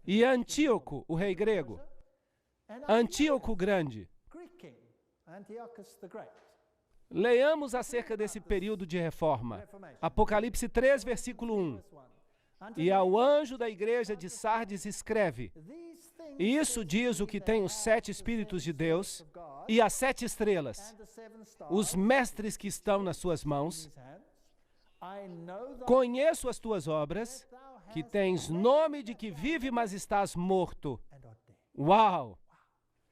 e Antíoco, o rei grego. Antíoco Grande. Leiamos acerca desse período de reforma. Apocalipse 3, versículo 1. E ao anjo da igreja de Sardes escreve: isso diz o que tem os 7 Espíritos de Deus e as 7 estrelas, os mestres que estão nas suas mãos. Conheço as tuas obras, que tens nome de que vive, mas estás morto. Uau!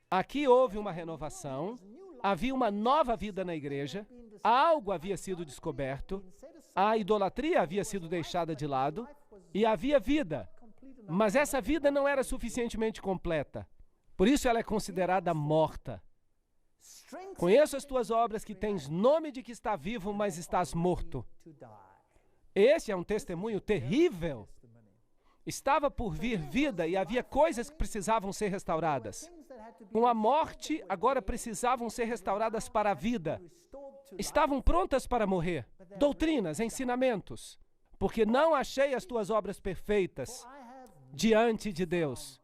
Aqui houve uma renovação, havia uma nova vida na igreja, algo havia sido descoberto, a idolatria havia sido deixada de lado e havia vida. Mas essa vida não era suficientemente completa. Por isso ela é considerada morta. Conheço as tuas obras, que tens nome de que está vivo, mas estás morto. Este é um testemunho terrível. Estava por vir vida e havia coisas que precisavam ser restauradas. Com a morte, agora precisavam ser restauradas para a vida. Estavam prontas para morrer. Doutrinas, ensinamentos. Porque não achei as tuas obras perfeitas diante de Deus.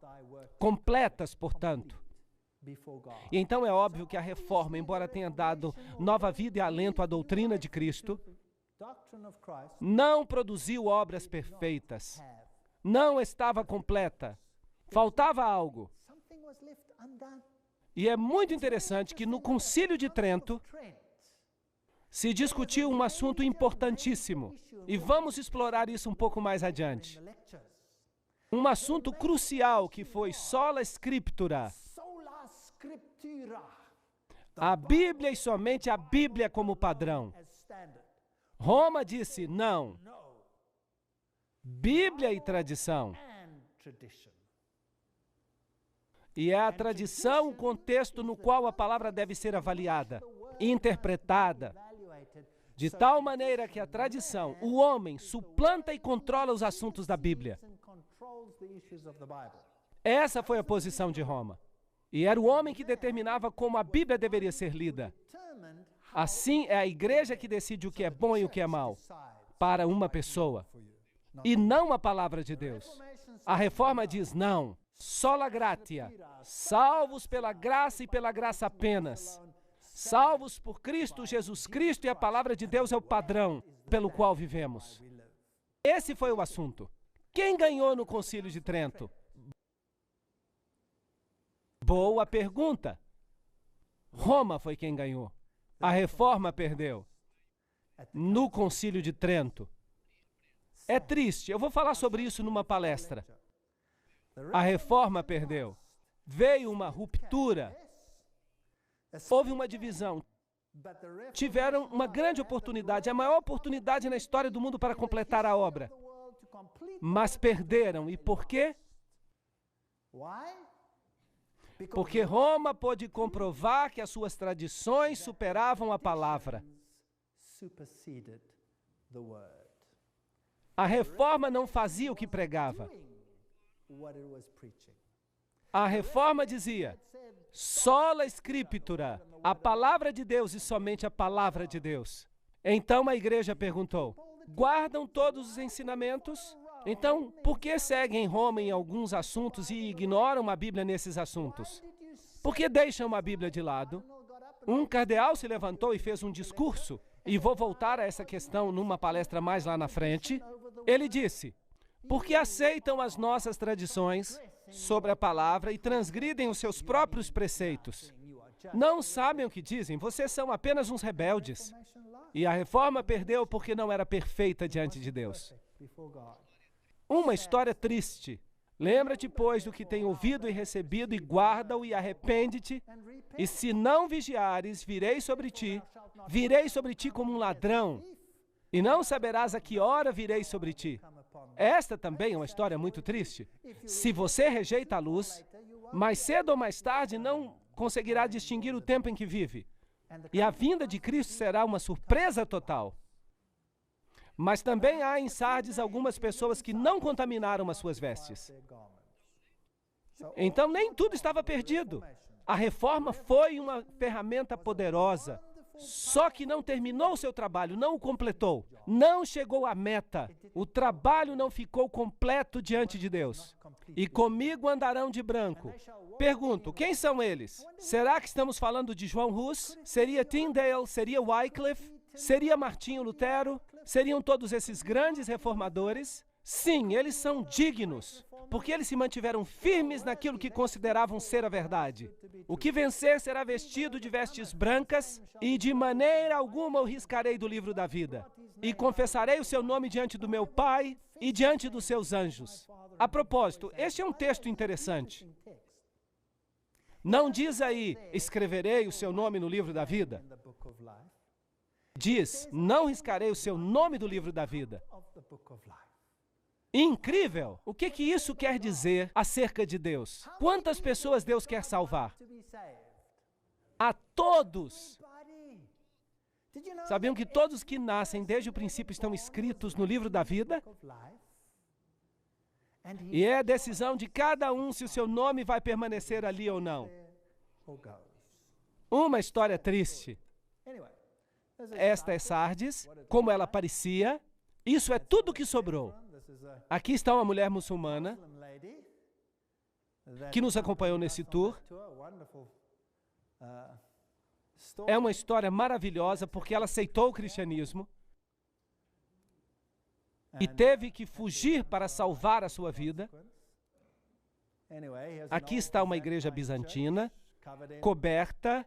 Completas, portanto. E então é óbvio que a reforma, embora tenha dado nova vida e alento à doutrina de Cristo, não produziu obras perfeitas. Não estava completa. Faltava algo. E é muito interessante que no Concílio de Trento se discutiu um assunto importantíssimo. E vamos explorar isso um pouco mais adiante. Um assunto crucial que foi sola scriptura. A Bíblia e somente a Bíblia como padrão. Roma disse não. Bíblia e tradição. E é a tradição o contexto no qual a palavra deve ser avaliada, interpretada, de tal maneira que a tradição, o homem, suplanta e controla os assuntos da Bíblia. Essa foi a posição de Roma. E era o homem que determinava como a Bíblia deveria ser lida. Assim, é a igreja que decide o que é bom e o que é mal para uma pessoa, e não a palavra de Deus. A reforma diz não, sola gratia, salvos pela graça e pela graça apenas. Salvos por Cristo, Jesus Cristo, e a palavra de Deus é o padrão pelo qual vivemos. Esse foi o assunto. Quem ganhou no Concílio de Trento? Boa pergunta. Roma foi quem ganhou. A reforma perdeu. No Concílio de Trento. É triste, eu vou falar sobre isso numa palestra. A reforma perdeu. Veio uma ruptura. Houve uma divisão. Tiveram uma grande oportunidade, a maior oportunidade na história do mundo para completar a obra. Mas perderam. E por quê? Porque Roma pôde comprovar que as suas tradições superavam a palavra. A reforma não fazia o que pregava. A Reforma dizia, sola Scriptura, a palavra de Deus e somente a palavra de Deus. Então a igreja perguntou, guardam todos os ensinamentos? Então, por que seguem Roma em alguns assuntos e ignoram a Bíblia nesses assuntos? Por que deixam a Bíblia de lado? Um cardeal se levantou e fez um discurso, e vou voltar a essa questão numa palestra mais lá na frente. Ele disse, porque aceitam as nossas tradições sobre a palavra e transgridem os seus próprios preceitos. Não sabem o que dizem, vocês são apenas uns rebeldes. E a Reforma perdeu porque não era perfeita diante de Deus. Uma história triste. Lembra-te, pois, do que tem ouvido e recebido, e guarda-o e arrepende-te. E se não vigiares, virei sobre ti como um ladrão, e não saberás a que hora virei sobre ti. Esta também é uma história muito triste. Se você rejeita a luz, mais cedo ou mais tarde não conseguirá distinguir o tempo em que vive. E a vinda de Cristo será uma surpresa total. Mas também há em Sardes algumas pessoas que não contaminaram as suas vestes. Então nem tudo estava perdido. A Reforma foi uma ferramenta poderosa, só que não terminou o seu trabalho, não o completou, não chegou à meta. O trabalho não ficou completo diante de Deus. E comigo andarão de branco. Pergunto, quem são eles? Será que estamos falando de João Hus? Seria Tyndale? Seria Wycliffe? Seria Martinho Lutero? Seriam todos esses grandes reformadores? Sim, eles são dignos, porque eles se mantiveram firmes naquilo que consideravam ser a verdade. O que vencer será vestido de vestes brancas, e de maneira alguma eu riscarei do livro da vida. E confessarei o seu nome diante do meu Pai e diante dos seus anjos. A propósito, este é um texto interessante. Não diz aí, escreverei o seu nome no livro da vida. Diz, não riscarei o seu nome do livro da vida. Incrível! O que isso quer dizer acerca de Deus? Quantas pessoas Deus quer salvar? A todos! Sabiam que todos que nascem desde o princípio estão escritos no livro da vida? E é a decisão de cada um se o seu nome vai permanecer ali ou não. Uma história triste. Esta é Sardes, como ela parecia. Isso é tudo que sobrou. Aqui está uma mulher muçulmana que nos acompanhou nesse tour. É uma história maravilhosa porque ela aceitou o cristianismo e teve que fugir para salvar a sua vida. Aqui está uma igreja bizantina, coberta.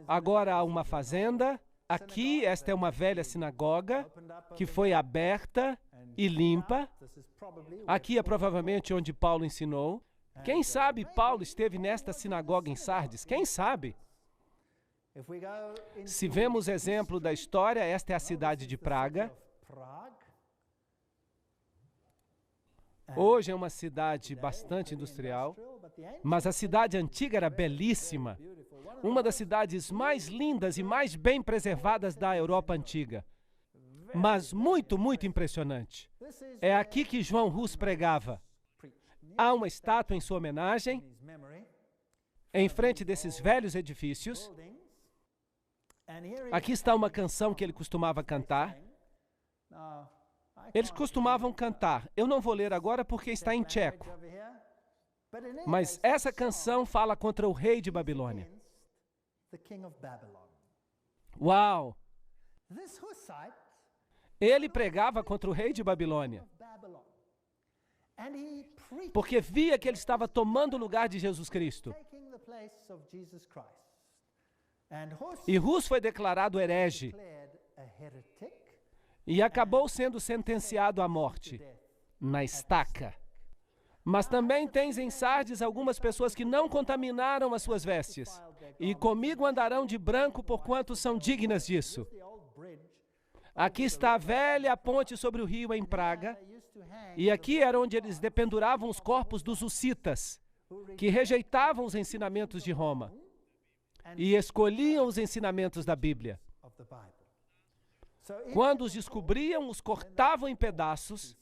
Agora há uma fazenda. Aqui, esta é uma velha sinagoga que foi aberta e limpa. Aqui é provavelmente onde Paulo ensinou. Quem sabe Paulo esteve nesta sinagoga em Sardes? Quem sabe? Se vemos exemplo da história, esta é a cidade de Praga. Hoje é uma cidade bastante industrial, mas a cidade antiga era belíssima. Uma das cidades mais lindas e mais bem preservadas da Europa antiga. Mas muito, muito impressionante. É aqui que João Hus pregava. Há uma estátua em sua homenagem, em frente desses velhos edifícios. Aqui está uma canção que ele costumava cantar. Eles costumavam cantar. Eu não vou ler agora porque está em tcheco. Mas essa canção fala contra o rei de Babilônia. Uau! Ele pregava contra o rei de Babilônia. Porque via que ele estava tomando o lugar de Jesus Cristo. E Hus foi declarado herege. E acabou sendo sentenciado à morte, na estaca. Mas também tens em Sardes algumas pessoas que não contaminaram as suas vestes. E comigo andarão de branco, porquanto são dignas disso. Aqui está a velha ponte sobre o rio em Praga. E aqui era onde eles dependuravam os corpos dos hussitas, que rejeitavam os ensinamentos de Roma e escolhiam os ensinamentos da Bíblia. Quando os descobriam, os cortavam em pedaços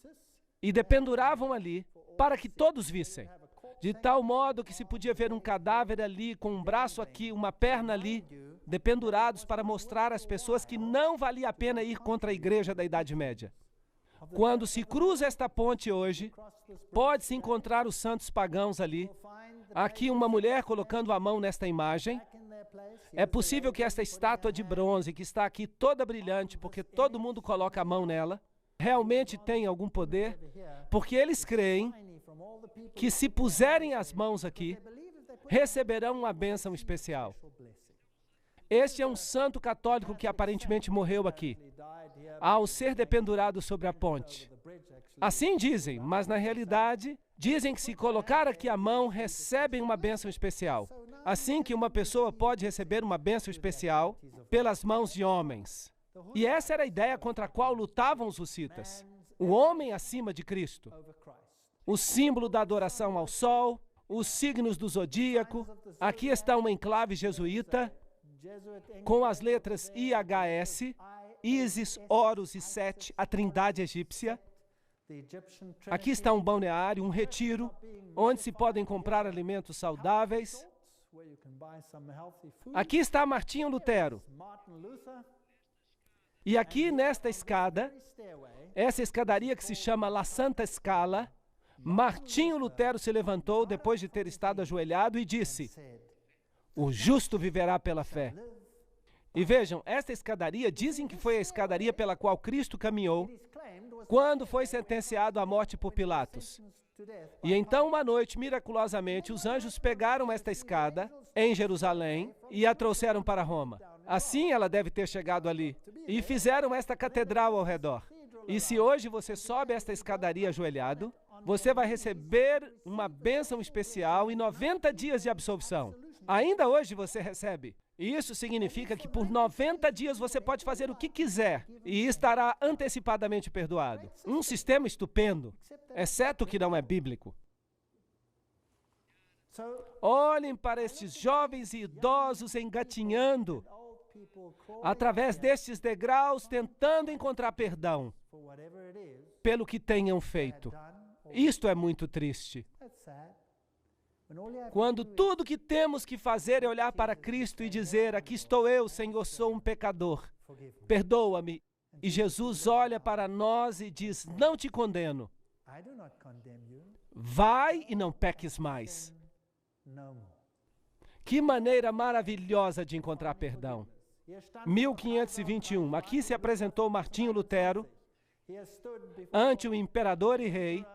e dependuravam ali para que todos vissem. De tal modo que se podia ver um cadáver ali, com um braço aqui, uma perna ali, dependurados para mostrar às pessoas que não valia a pena ir contra a igreja da Idade Média. Quando se cruza esta ponte hoje, pode-se encontrar os santos pagãos ali. Aqui uma mulher colocando a mão nesta imagem. É possível que esta estátua de bronze, que está aqui toda brilhante, porque todo mundo coloca a mão nela, realmente tenha algum poder, porque eles creem que se puserem as mãos aqui, receberão uma bênção especial. Este é um santo católico que aparentemente morreu aqui, ao ser dependurado sobre a ponte. Assim dizem, mas na realidade, dizem que se colocar aqui a mão, recebem uma bênção especial. Assim que uma pessoa pode receber uma bênção especial pelas mãos de homens. E essa era a ideia contra a qual lutavam os hussitas. O homem acima de Cristo. O símbolo da adoração ao sol, os signos do zodíaco. Aqui está uma enclave jesuíta, com as letras IHS, Ísis, Horus e Sete, a trindade egípcia. Aqui está um balneário, um retiro, onde se podem comprar alimentos saudáveis. Aqui está Martinho Lutero. E aqui nesta escada, essa escadaria que se chama La Santa Scala, Martinho Lutero se levantou depois de ter estado ajoelhado e disse: "O justo viverá pela fé." E vejam, esta escadaria, dizem que foi a escadaria pela qual Cristo caminhou quando foi sentenciado à morte por Pilatos. E então, uma noite, miraculosamente, os anjos pegaram esta escada em Jerusalém e a trouxeram para Roma. Assim ela deve ter chegado ali. E fizeram esta catedral ao redor. E se hoje você sobe esta escadaria ajoelhado, você vai receber uma bênção especial e 90 dias de absolvição. Ainda hoje você recebe. E isso significa que por 90 dias você pode fazer o que quiser e estará antecipadamente perdoado. Um sistema estupendo, exceto que não é bíblico. Olhem para estes jovens e idosos engatinhando através destes degraus, tentando encontrar perdão pelo que tenham feito. Isto é muito triste. Quando tudo que temos que fazer é olhar para Cristo e dizer: "Aqui estou eu, Senhor, sou um pecador. Perdoa-me." E Jesus olha para nós e diz: "Não te condeno. Vai e não peques mais." Que maneira maravilhosa de encontrar perdão. 1521, aqui se apresentou Martinho Lutero ante o imperador e rei,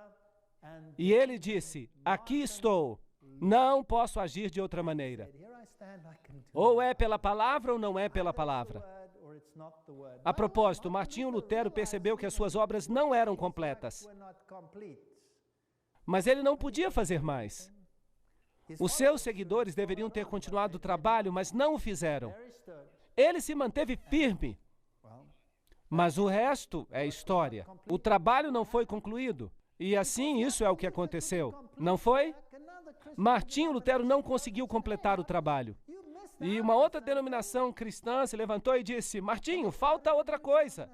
e ele disse: "Aqui estou. Não posso agir de outra maneira. Ou é pela palavra ou não é pela palavra." A propósito, Martinho Lutero percebeu que as suas obras não eram completas. Mas ele não podia fazer mais. Os seus seguidores deveriam ter continuado o trabalho, mas não o fizeram. Ele se manteve firme. Mas o resto é história. O trabalho não foi concluído. E assim isso é o que aconteceu. Não foi? Martinho Lutero não conseguiu completar o trabalho. E uma outra denominação cristã se levantou e disse: "Martinho, falta outra coisa."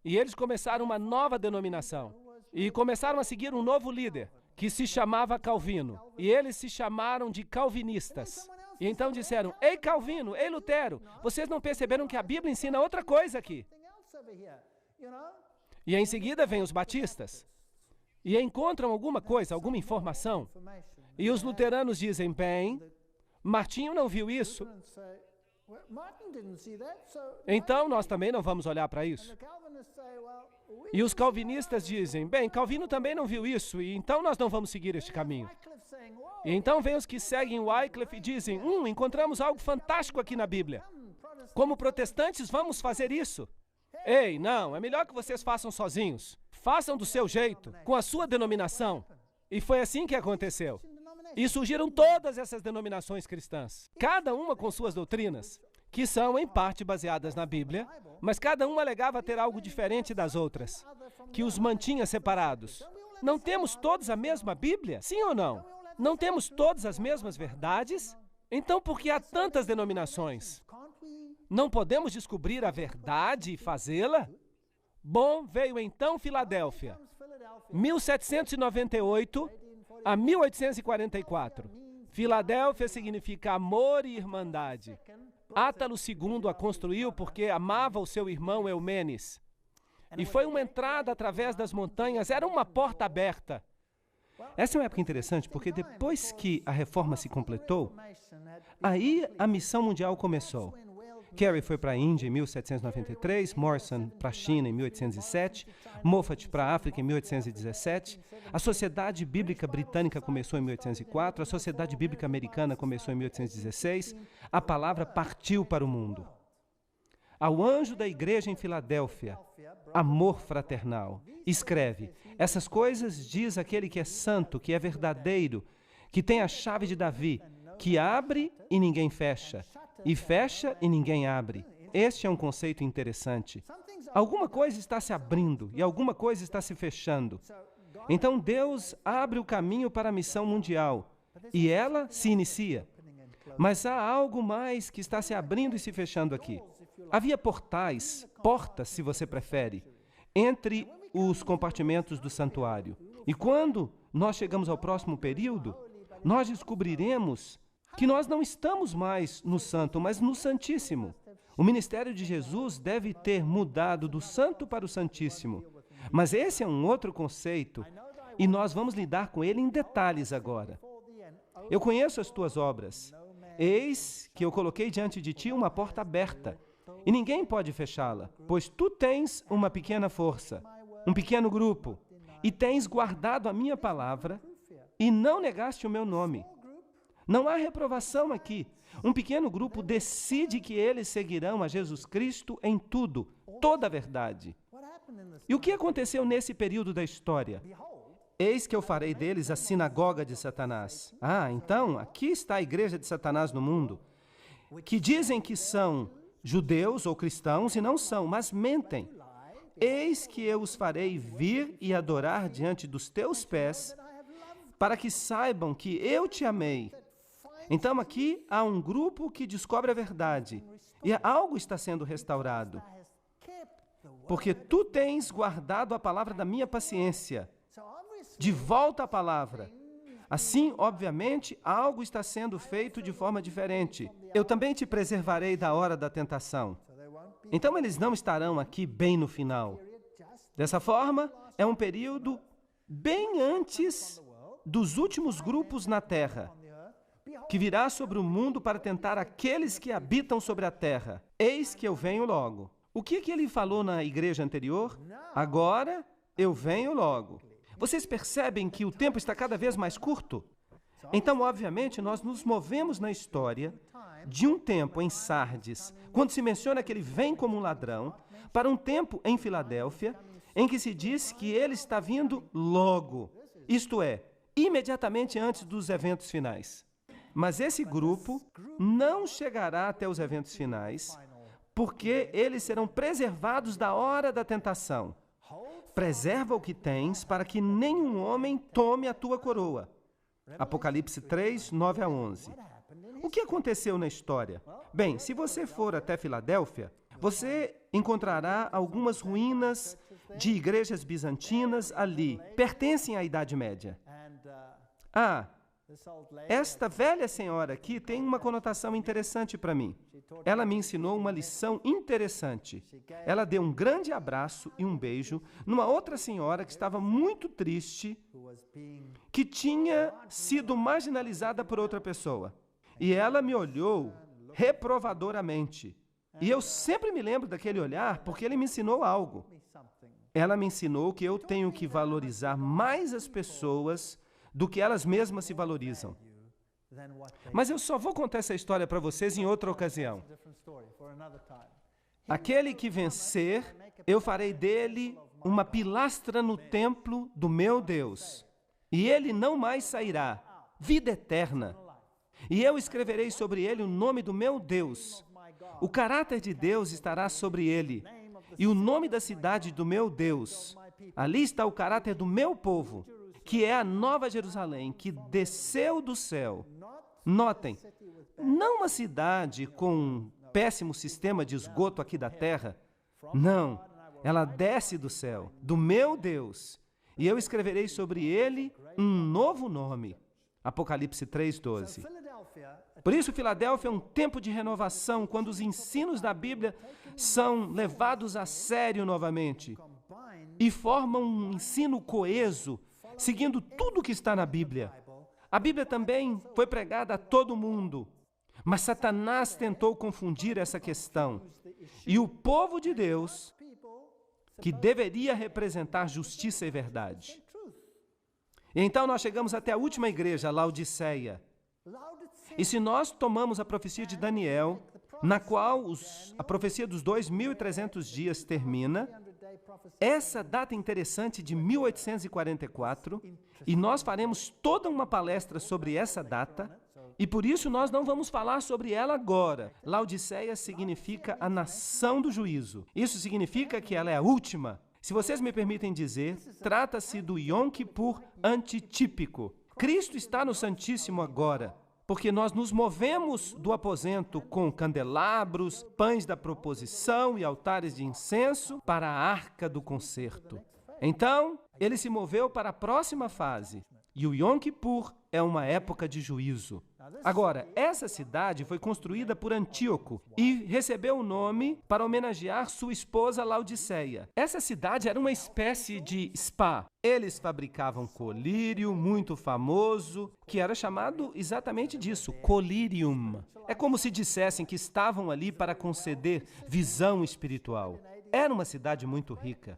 E eles começaram uma nova denominação. E começaram a seguir um novo líder, que se chamava Calvino. E eles se chamaram de calvinistas. E então disseram: "Ei Calvino, ei Lutero, vocês não perceberam que a Bíblia ensina outra coisa aqui?" E em seguida vêm os batistas. E encontram alguma coisa, alguma informação. E os luteranos dizem: "Bem, Martinho não viu isso. Então nós também não vamos olhar para isso." E os calvinistas dizem: "Bem, Calvino também não viu isso, e então nós não vamos seguir este caminho." E então vem os que seguem Wycliffe e dizem: "Encontramos algo fantástico aqui na Bíblia. Como protestantes, vamos fazer isso." Ei, não, é melhor que vocês façam sozinhos. Façam do seu jeito, com a sua denominação. E foi assim que aconteceu. E surgiram todas essas denominações cristãs, cada uma com suas doutrinas, que são em parte baseadas na Bíblia, mas cada uma alegava ter algo diferente das outras, que os mantinha separados. Não temos todos a mesma Bíblia? Sim ou não? Não temos todas as mesmas verdades? Então por que há tantas denominações? Não podemos descobrir a verdade e fazê-la? Bom, veio então Filadélfia. 1798, a 1844. Filadélfia significa amor e irmandade. Átalo II a construiu porque amava o seu irmão Eumenes. E foi uma entrada através das montanhas, era uma porta aberta. Essa é uma época interessante porque depois que a reforma se completou, aí a missão mundial começou. Carey foi para a Índia em 1793, Morrison para a China em 1807, Moffat para a África em 1817, a Sociedade Bíblica Britânica começou em 1804, a Sociedade Bíblica Americana começou em 1816, a palavra partiu para o mundo. Ao anjo da igreja em Filadélfia, amor fraternal, escreve: essas coisas diz aquele que é santo, que é verdadeiro, que tem a chave de Davi, que abre e ninguém fecha, e fecha e ninguém abre. Este é um conceito interessante. Alguma coisa está se abrindo e alguma coisa está se fechando. Então Deus abre o caminho para a missão mundial e ela se inicia. Mas há algo mais que está se abrindo e se fechando aqui. Havia portais, portas, se você prefere, entre os compartimentos do santuário. E quando nós chegamos ao próximo período, nós descobriremos que nós não estamos mais no santo, mas no santíssimo. O ministério de Jesus deve ter mudado do santo para o santíssimo. Mas esse é um outro conceito e nós vamos lidar com ele em detalhes agora. Eu conheço as tuas obras. Eis que eu coloquei diante de ti uma porta aberta e ninguém pode fechá-la, pois tu tens uma pequena força, um pequeno grupo, e tens guardado a minha palavra e não negaste o meu nome. Não há reprovação aqui. Um pequeno grupo decide que eles seguirão a Jesus Cristo em tudo, toda a verdade. E o que aconteceu nesse período da história? Eis que eu farei deles a sinagoga de Satanás. Então, aqui está a igreja de Satanás no mundo, que dizem que são judeus ou cristãos e não são, mas mentem. Eis que eu os farei vir e adorar diante dos teus pés, para que saibam que eu te amei. Então aqui há um grupo que descobre a verdade e algo está sendo restaurado. Porque tu tens guardado a palavra da minha paciência. De volta à palavra. Assim, obviamente, algo está sendo feito de forma diferente. Eu também te preservarei da hora da tentação. Então eles não estarão aqui bem no final. Dessa forma, é um período bem antes dos últimos grupos na terra, que virá sobre o mundo para tentar aqueles que habitam sobre a terra. Eis que eu venho logo. O que ele falou na igreja anterior? Agora eu venho logo. Vocês percebem que o tempo está cada vez mais curto? Então, obviamente, nós nos movemos na história de um tempo em Sardes, quando se menciona que ele vem como um ladrão, para um tempo em Filadélfia, em que se diz que ele está vindo logo, isto é, imediatamente antes dos eventos finais. Mas esse grupo não chegará até os eventos finais, porque eles serão preservados da hora da tentação. Preserva o que tens, para que nenhum homem tome a tua coroa. Apocalipse 3, 9 a 11. O que aconteceu na história? Bem, se você for até Filadélfia, você encontrará algumas ruínas de igrejas bizantinas ali. Pertencem à Idade Média. Esta velha senhora aqui tem uma conotação interessante para mim. Ela me ensinou uma lição interessante. Ela deu um grande abraço e um beijo numa outra senhora que estava muito triste, que tinha sido marginalizada por outra pessoa. E ela me olhou reprovadoramente. E eu sempre me lembro daquele olhar porque ele me ensinou algo. Ela me ensinou que eu tenho que valorizar mais as pessoas do que elas mesmas se valorizam. Mas eu só vou contar essa história para vocês em outra ocasião. Aquele que vencer, eu farei dele uma pilastra no templo do meu Deus, e ele não mais sairá, vida eterna. E eu escreverei sobre ele o nome do meu Deus. O caráter de Deus estará sobre ele, e o nome da cidade do meu Deus. Ali está o caráter do meu povo, que é a Nova Jerusalém, que desceu do céu. Notem, não uma cidade com um péssimo sistema de esgoto aqui da terra. Não, ela desce do céu, do meu Deus, e eu escreverei sobre ele um novo nome. Apocalipse 3:12. Por isso, Filadélfia é um tempo de renovação, quando os ensinos da Bíblia são levados a sério novamente e formam um ensino coeso, seguindo tudo o que está na Bíblia. A Bíblia também foi pregada a todo mundo, mas Satanás tentou confundir essa questão. E o povo de Deus, que deveria representar justiça e verdade. E então nós chegamos até a última igreja, Laodiceia. E se nós tomamos a profecia de Daniel, na qual a profecia dos 2.300 dias termina, essa data interessante de 1844, e nós faremos toda uma palestra sobre essa data, e por isso nós não vamos falar sobre ela agora. Laodiceia significa a nação do juízo. Isso significa que ela é a última. Se vocês me permitem dizer, trata-se do Yom Kippur antitípico. Cristo está no Santíssimo agora, porque nós nos movemos do aposento com candelabros, pães da proposição e altares de incenso para a arca do concerto. Então, ele se moveu para a próxima fase, e o Yom Kippur é uma época de juízo. Agora, essa cidade foi construída por Antíoco e recebeu o nome para homenagear sua esposa Laodiceia. Essa cidade era uma espécie de spa. Eles fabricavam colírio muito famoso, que era chamado exatamente disso, collyrium. É como se dissessem que estavam ali para conceder visão espiritual. Era uma cidade muito rica,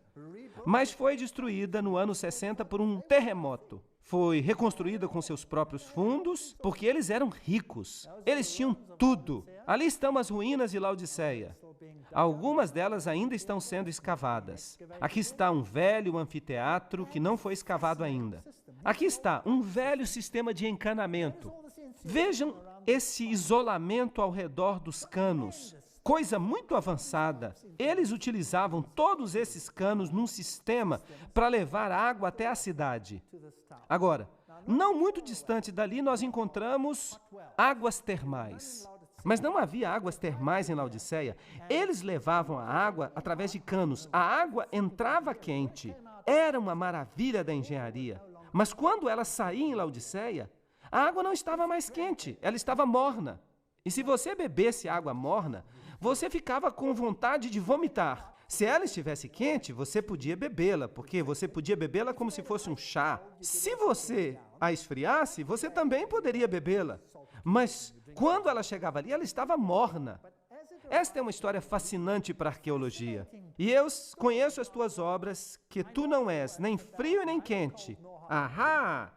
mas foi destruída no ano 60 por um terremoto. Foi reconstruída com seus próprios fundos, porque eles eram ricos. Eles tinham tudo. Ali estão as ruínas de Laodiceia. Algumas delas ainda estão sendo escavadas. Aqui está um velho anfiteatro que não foi escavado ainda. Aqui está um velho sistema de encanamento. Vejam esse isolamento ao redor dos canos. Coisa muito avançada. Eles utilizavam todos esses canos num sistema para levar água até a cidade. Agora, não muito distante dali, nós encontramos águas termais. Mas não havia águas termais em Laodiceia. Eles levavam a água através de canos. A água entrava quente. Era uma maravilha da engenharia. Mas quando ela saía em Laodiceia, a água não estava mais quente, ela estava morna. E se você bebesse água morna, você ficava com vontade de vomitar. Se ela estivesse quente, você podia bebê-la, porque você podia bebê-la como se fosse um chá. Se você a esfriasse, você também poderia bebê-la. Mas quando ela chegava ali, ela estava morna. Esta é uma história fascinante para a arqueologia. E eu conheço as tuas obras, que tu não és nem frio e nem quente. Ahá!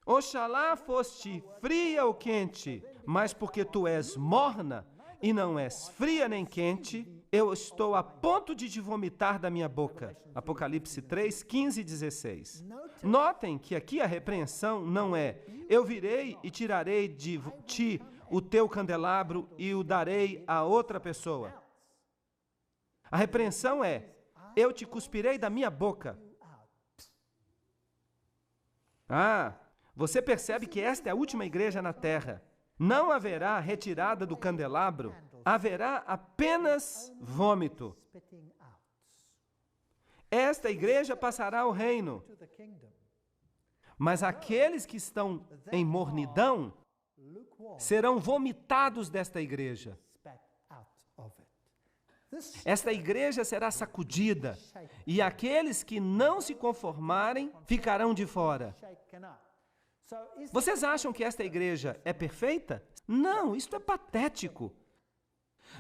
Oxalá foste fria ou quente, mas porque tu és morna e não és fria nem quente, eu estou a ponto de te vomitar da minha boca. Apocalipse 3, 15 e 16. Notem que aqui a repreensão não é: eu virei e tirarei de ti o teu candelabro e o darei a outra pessoa. A repreensão é: eu te cuspirei da minha boca. Você percebe que esta é a última igreja na terra. Não haverá retirada do candelabro, haverá apenas vômito. Esta igreja passará ao reino, mas aqueles que estão em mornidão serão vomitados desta igreja. Esta igreja será sacudida, e aqueles que não se conformarem ficarão de fora. Vocês acham que esta igreja é perfeita? Não, isto é patético.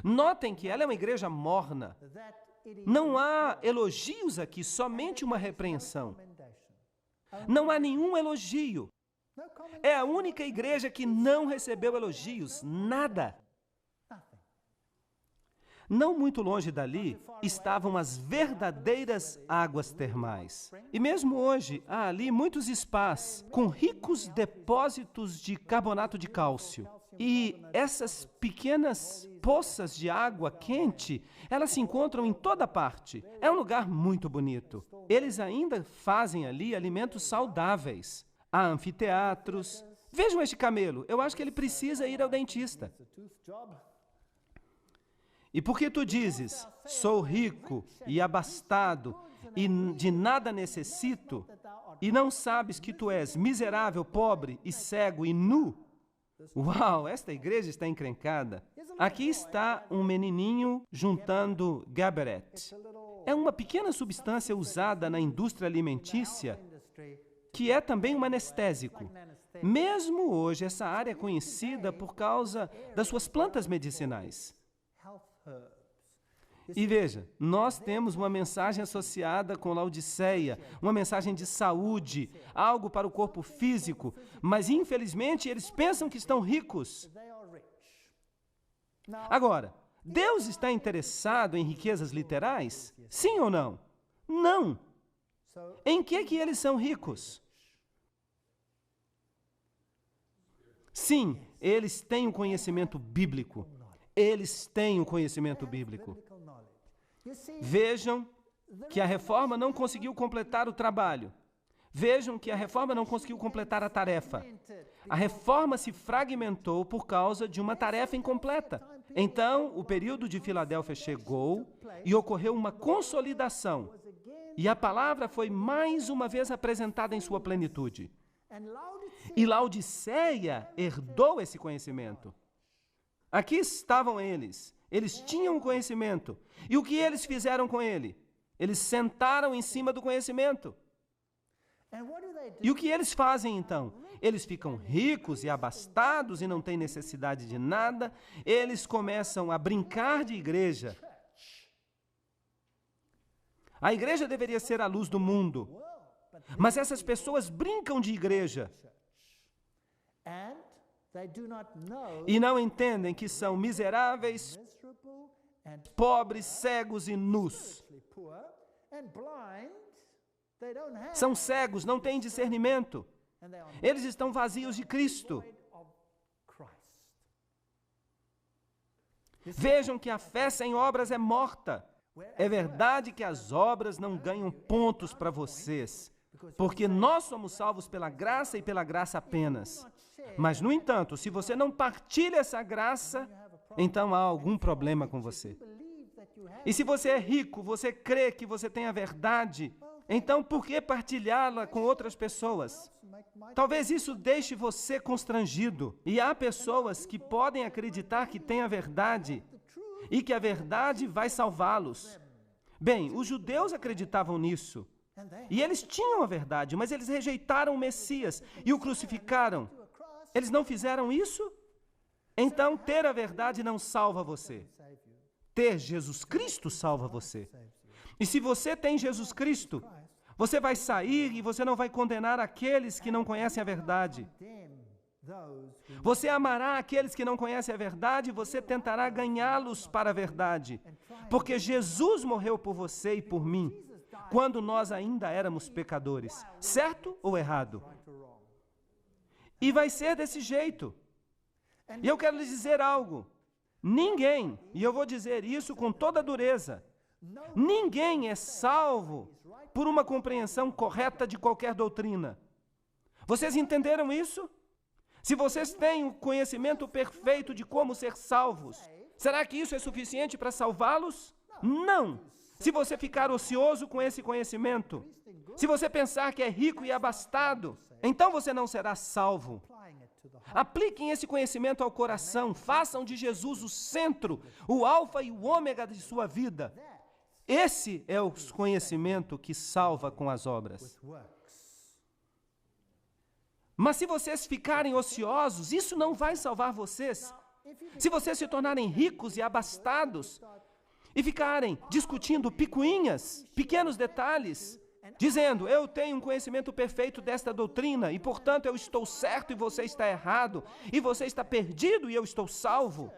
Notem que ela é uma igreja morna. Não há elogios aqui, somente uma repreensão. Não há nenhum elogio. É a única igreja que não recebeu elogios, nada. Não muito longe dali estavam as verdadeiras águas termais. E mesmo hoje, há ali muitos spas com ricos depósitos de carbonato de cálcio. E essas pequenas poças de água quente, elas se encontram em toda parte. É um lugar muito bonito. Eles ainda fazem ali alimentos saudáveis. Há anfiteatros. Vejam este camelo. Eu acho que ele precisa ir ao dentista. E porque tu dizes, sou rico e abastado e de nada necessito, e não sabes que tu és miserável, pobre e cego e nu? Uau, esta igreja está encrencada. Aqui está um menininho juntando Gabaret. É uma pequena substância usada na indústria alimentícia, que é também um anestésico. Mesmo hoje, essa área é conhecida por causa das suas plantas medicinais. E veja, nós temos uma mensagem associada com Laodiceia, uma mensagem de saúde, algo para o corpo físico, mas infelizmente eles pensam que estão ricos. Agora, Deus está interessado em riquezas literais? Sim ou não? Não. Em que eles são ricos? Sim, eles têm o conhecimento bíblico. Eles têm o conhecimento bíblico. Vejam que a reforma não conseguiu completar o trabalho. Vejam que a reforma não conseguiu completar a tarefa. A reforma se fragmentou por causa de uma tarefa incompleta. Então, o período de Filadélfia chegou e ocorreu uma consolidação. E a palavra foi mais uma vez apresentada em sua plenitude. E Laodiceia herdou esse conhecimento. Aqui estavam eles. Eles tinham o conhecimento. E o que eles fizeram com ele? Eles sentaram em cima do conhecimento. E o que eles fazem então? Eles ficam ricos e abastados e não têm necessidade de nada. Eles começam a brincar de igreja. A igreja deveria ser a luz do mundo. Mas essas pessoas brincam de igreja. E não entendem que são miseráveis, pobres, cegos e nus. São cegos, não têm discernimento. Eles estão vazios de Cristo. Vejam que a fé sem obras é morta. É verdade que as obras não ganham pontos para vocês, porque nós somos salvos pela graça e pela graça apenas. Mas, no entanto, se você não partilha essa graça, então há algum problema com você. E se você é rico, você crê que você tem a verdade, então por que partilhá-la com outras pessoas? Talvez isso deixe você constrangido. E há pessoas que podem acreditar que têm a verdade e que a verdade vai salvá-los. Bem, os judeus acreditavam nisso. E eles tinham a verdade, mas eles rejeitaram o Messias e o crucificaram. Eles não fizeram isso? Então, ter a verdade não salva você. Ter Jesus Cristo salva você. E se você tem Jesus Cristo, você vai sair e você não vai condenar aqueles que não conhecem a verdade. Você amará aqueles que não conhecem a verdade e você tentará ganhá-los para a verdade. Porque Jesus morreu por você e por mim, quando nós ainda éramos pecadores. Certo ou errado? E vai ser desse jeito. E eu quero lhes dizer algo. Ninguém, e eu vou dizer isso com toda dureza, ninguém é salvo por uma compreensão correta de qualquer doutrina. Vocês entenderam isso? Se vocês têm o conhecimento perfeito de como ser salvos, será que isso é suficiente para salvá-los? Não! Se você ficar ocioso com esse conhecimento, se você pensar que é rico e abastado, então você não será salvo. Apliquem esse conhecimento ao coração, façam de Jesus o centro, o alfa e o ômega de sua vida. Esse é o conhecimento que salva com as obras. Mas se vocês ficarem ociosos, isso não vai salvar vocês. Se vocês se tornarem ricos e abastados e ficarem discutindo picuinhas, pequenos detalhes, dizendo, eu tenho um conhecimento perfeito desta doutrina e, portanto, eu estou certo e você está errado, e você está perdido e eu estou salvo.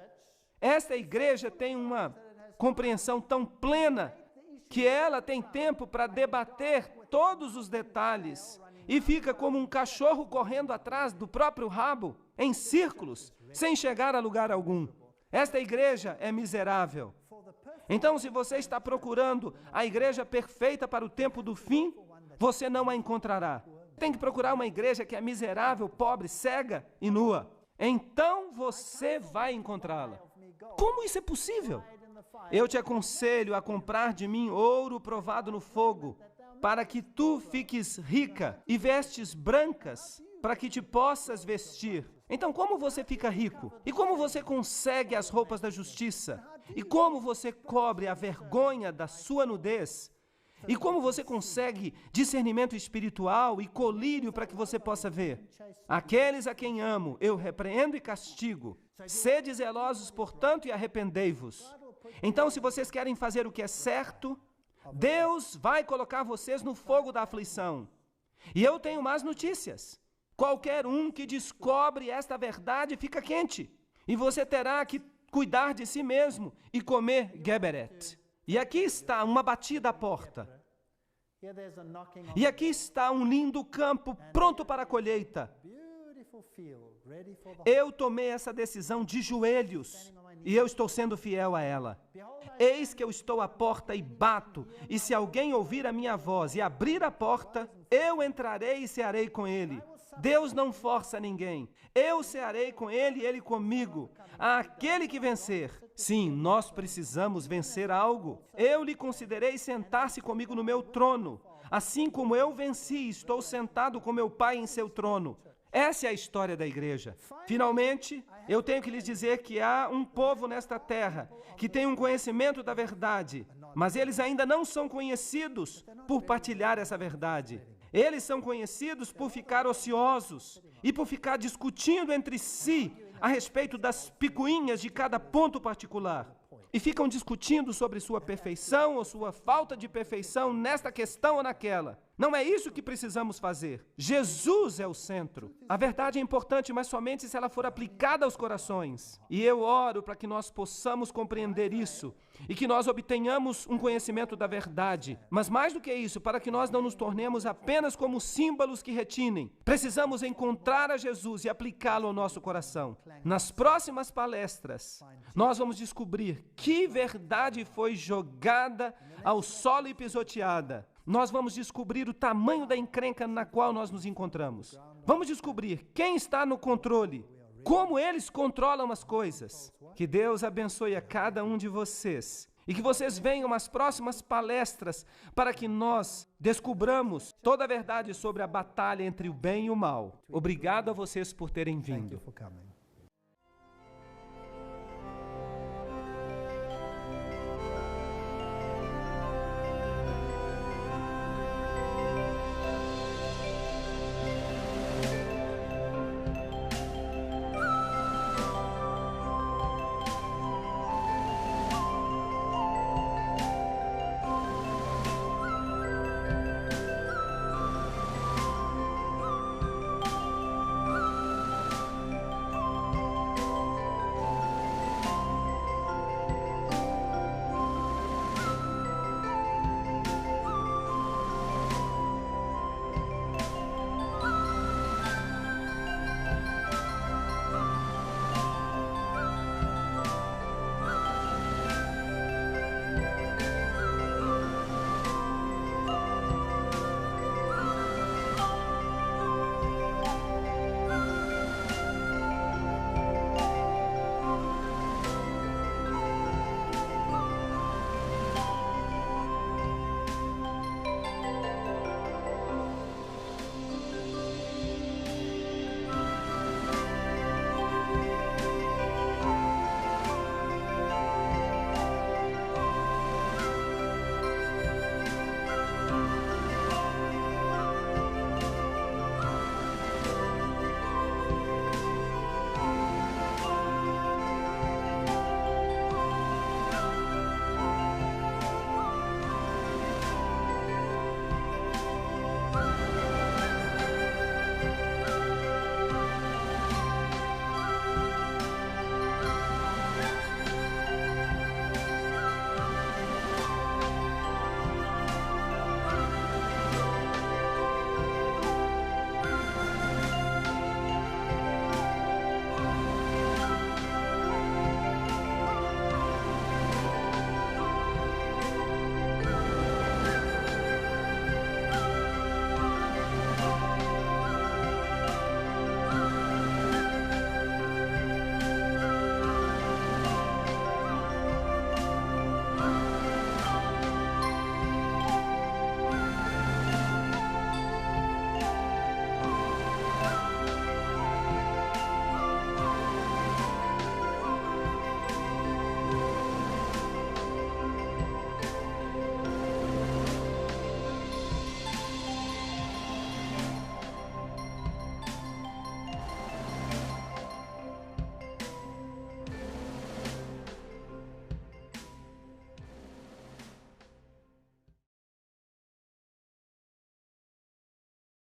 Esta igreja tem uma compreensão tão plena que ela tem tempo para debater todos os detalhes e fica como um cachorro correndo atrás do próprio rabo, em círculos, sem chegar a lugar algum. Esta igreja é miserável. Então, se você está procurando a igreja perfeita para o tempo do fim, você não a encontrará. Tem que procurar uma igreja que é miserável, pobre, cega e nua. Então você vai encontrá-la. Como isso é possível? Eu te aconselho a comprar de mim ouro provado no fogo, para que tu fiques rica, e vestes brancas, para que te possas vestir. Então, como você fica rico? E como você consegue as roupas da justiça? E como você cobre a vergonha da sua nudez? E como você consegue discernimento espiritual e colírio para que você possa ver? Aqueles a quem amo, eu repreendo e castigo. Sede zelosos, portanto, e arrependei-vos. Então, se vocês querem fazer o que é certo, Deus vai colocar vocês no fogo da aflição. E eu tenho más notícias. Qualquer um que descobre esta verdade fica quente. E você terá que cuidar de si mesmo e comer Geberet. E aqui está uma batida à porta. E aqui está um lindo campo pronto para a colheita. Eu tomei essa decisão de joelhos e eu estou sendo fiel a ela. Eis que eu estou à porta e bato, e se alguém ouvir a minha voz e abrir a porta, eu entrarei e cearei com ele. Deus não força ninguém. Eu cearei com ele e ele comigo. Aquele que vencer. Sim, nós precisamos vencer algo. Eu lhe considerei sentar-se comigo no meu trono. Assim como eu venci, estou sentado com meu Pai em seu trono. Essa é a história da igreja. Finalmente, eu tenho que lhes dizer que há um povo nesta terra que tem um conhecimento da verdade, mas eles ainda não são conhecidos por partilhar essa verdade. Eles são conhecidos por ficar ociosos e por ficar discutindo entre si a respeito das picuinhas de cada ponto particular. E ficam discutindo sobre sua perfeição ou sua falta de perfeição nesta questão ou naquela. Não é isso que precisamos fazer. Jesus é o centro. A verdade é importante, mas somente se ela for aplicada aos corações. E eu oro para que nós possamos compreender isso e que nós obtenhamos um conhecimento da verdade. Mas mais do que isso, para que nós não nos tornemos apenas como símbolos que retinem. Precisamos encontrar a Jesus e aplicá-lo ao nosso coração. Nas próximas palestras, nós vamos descobrir que verdade foi jogada ao solo e pisoteada. Nós vamos descobrir o tamanho da encrenca na qual nós nos encontramos. Vamos descobrir quem está no controle, como eles controlam as coisas. Que Deus abençoe a cada um de vocês e que vocês venham às próximas palestras para que nós descubramos toda a verdade sobre a batalha entre o bem e o mal. Obrigado a vocês por terem vindo.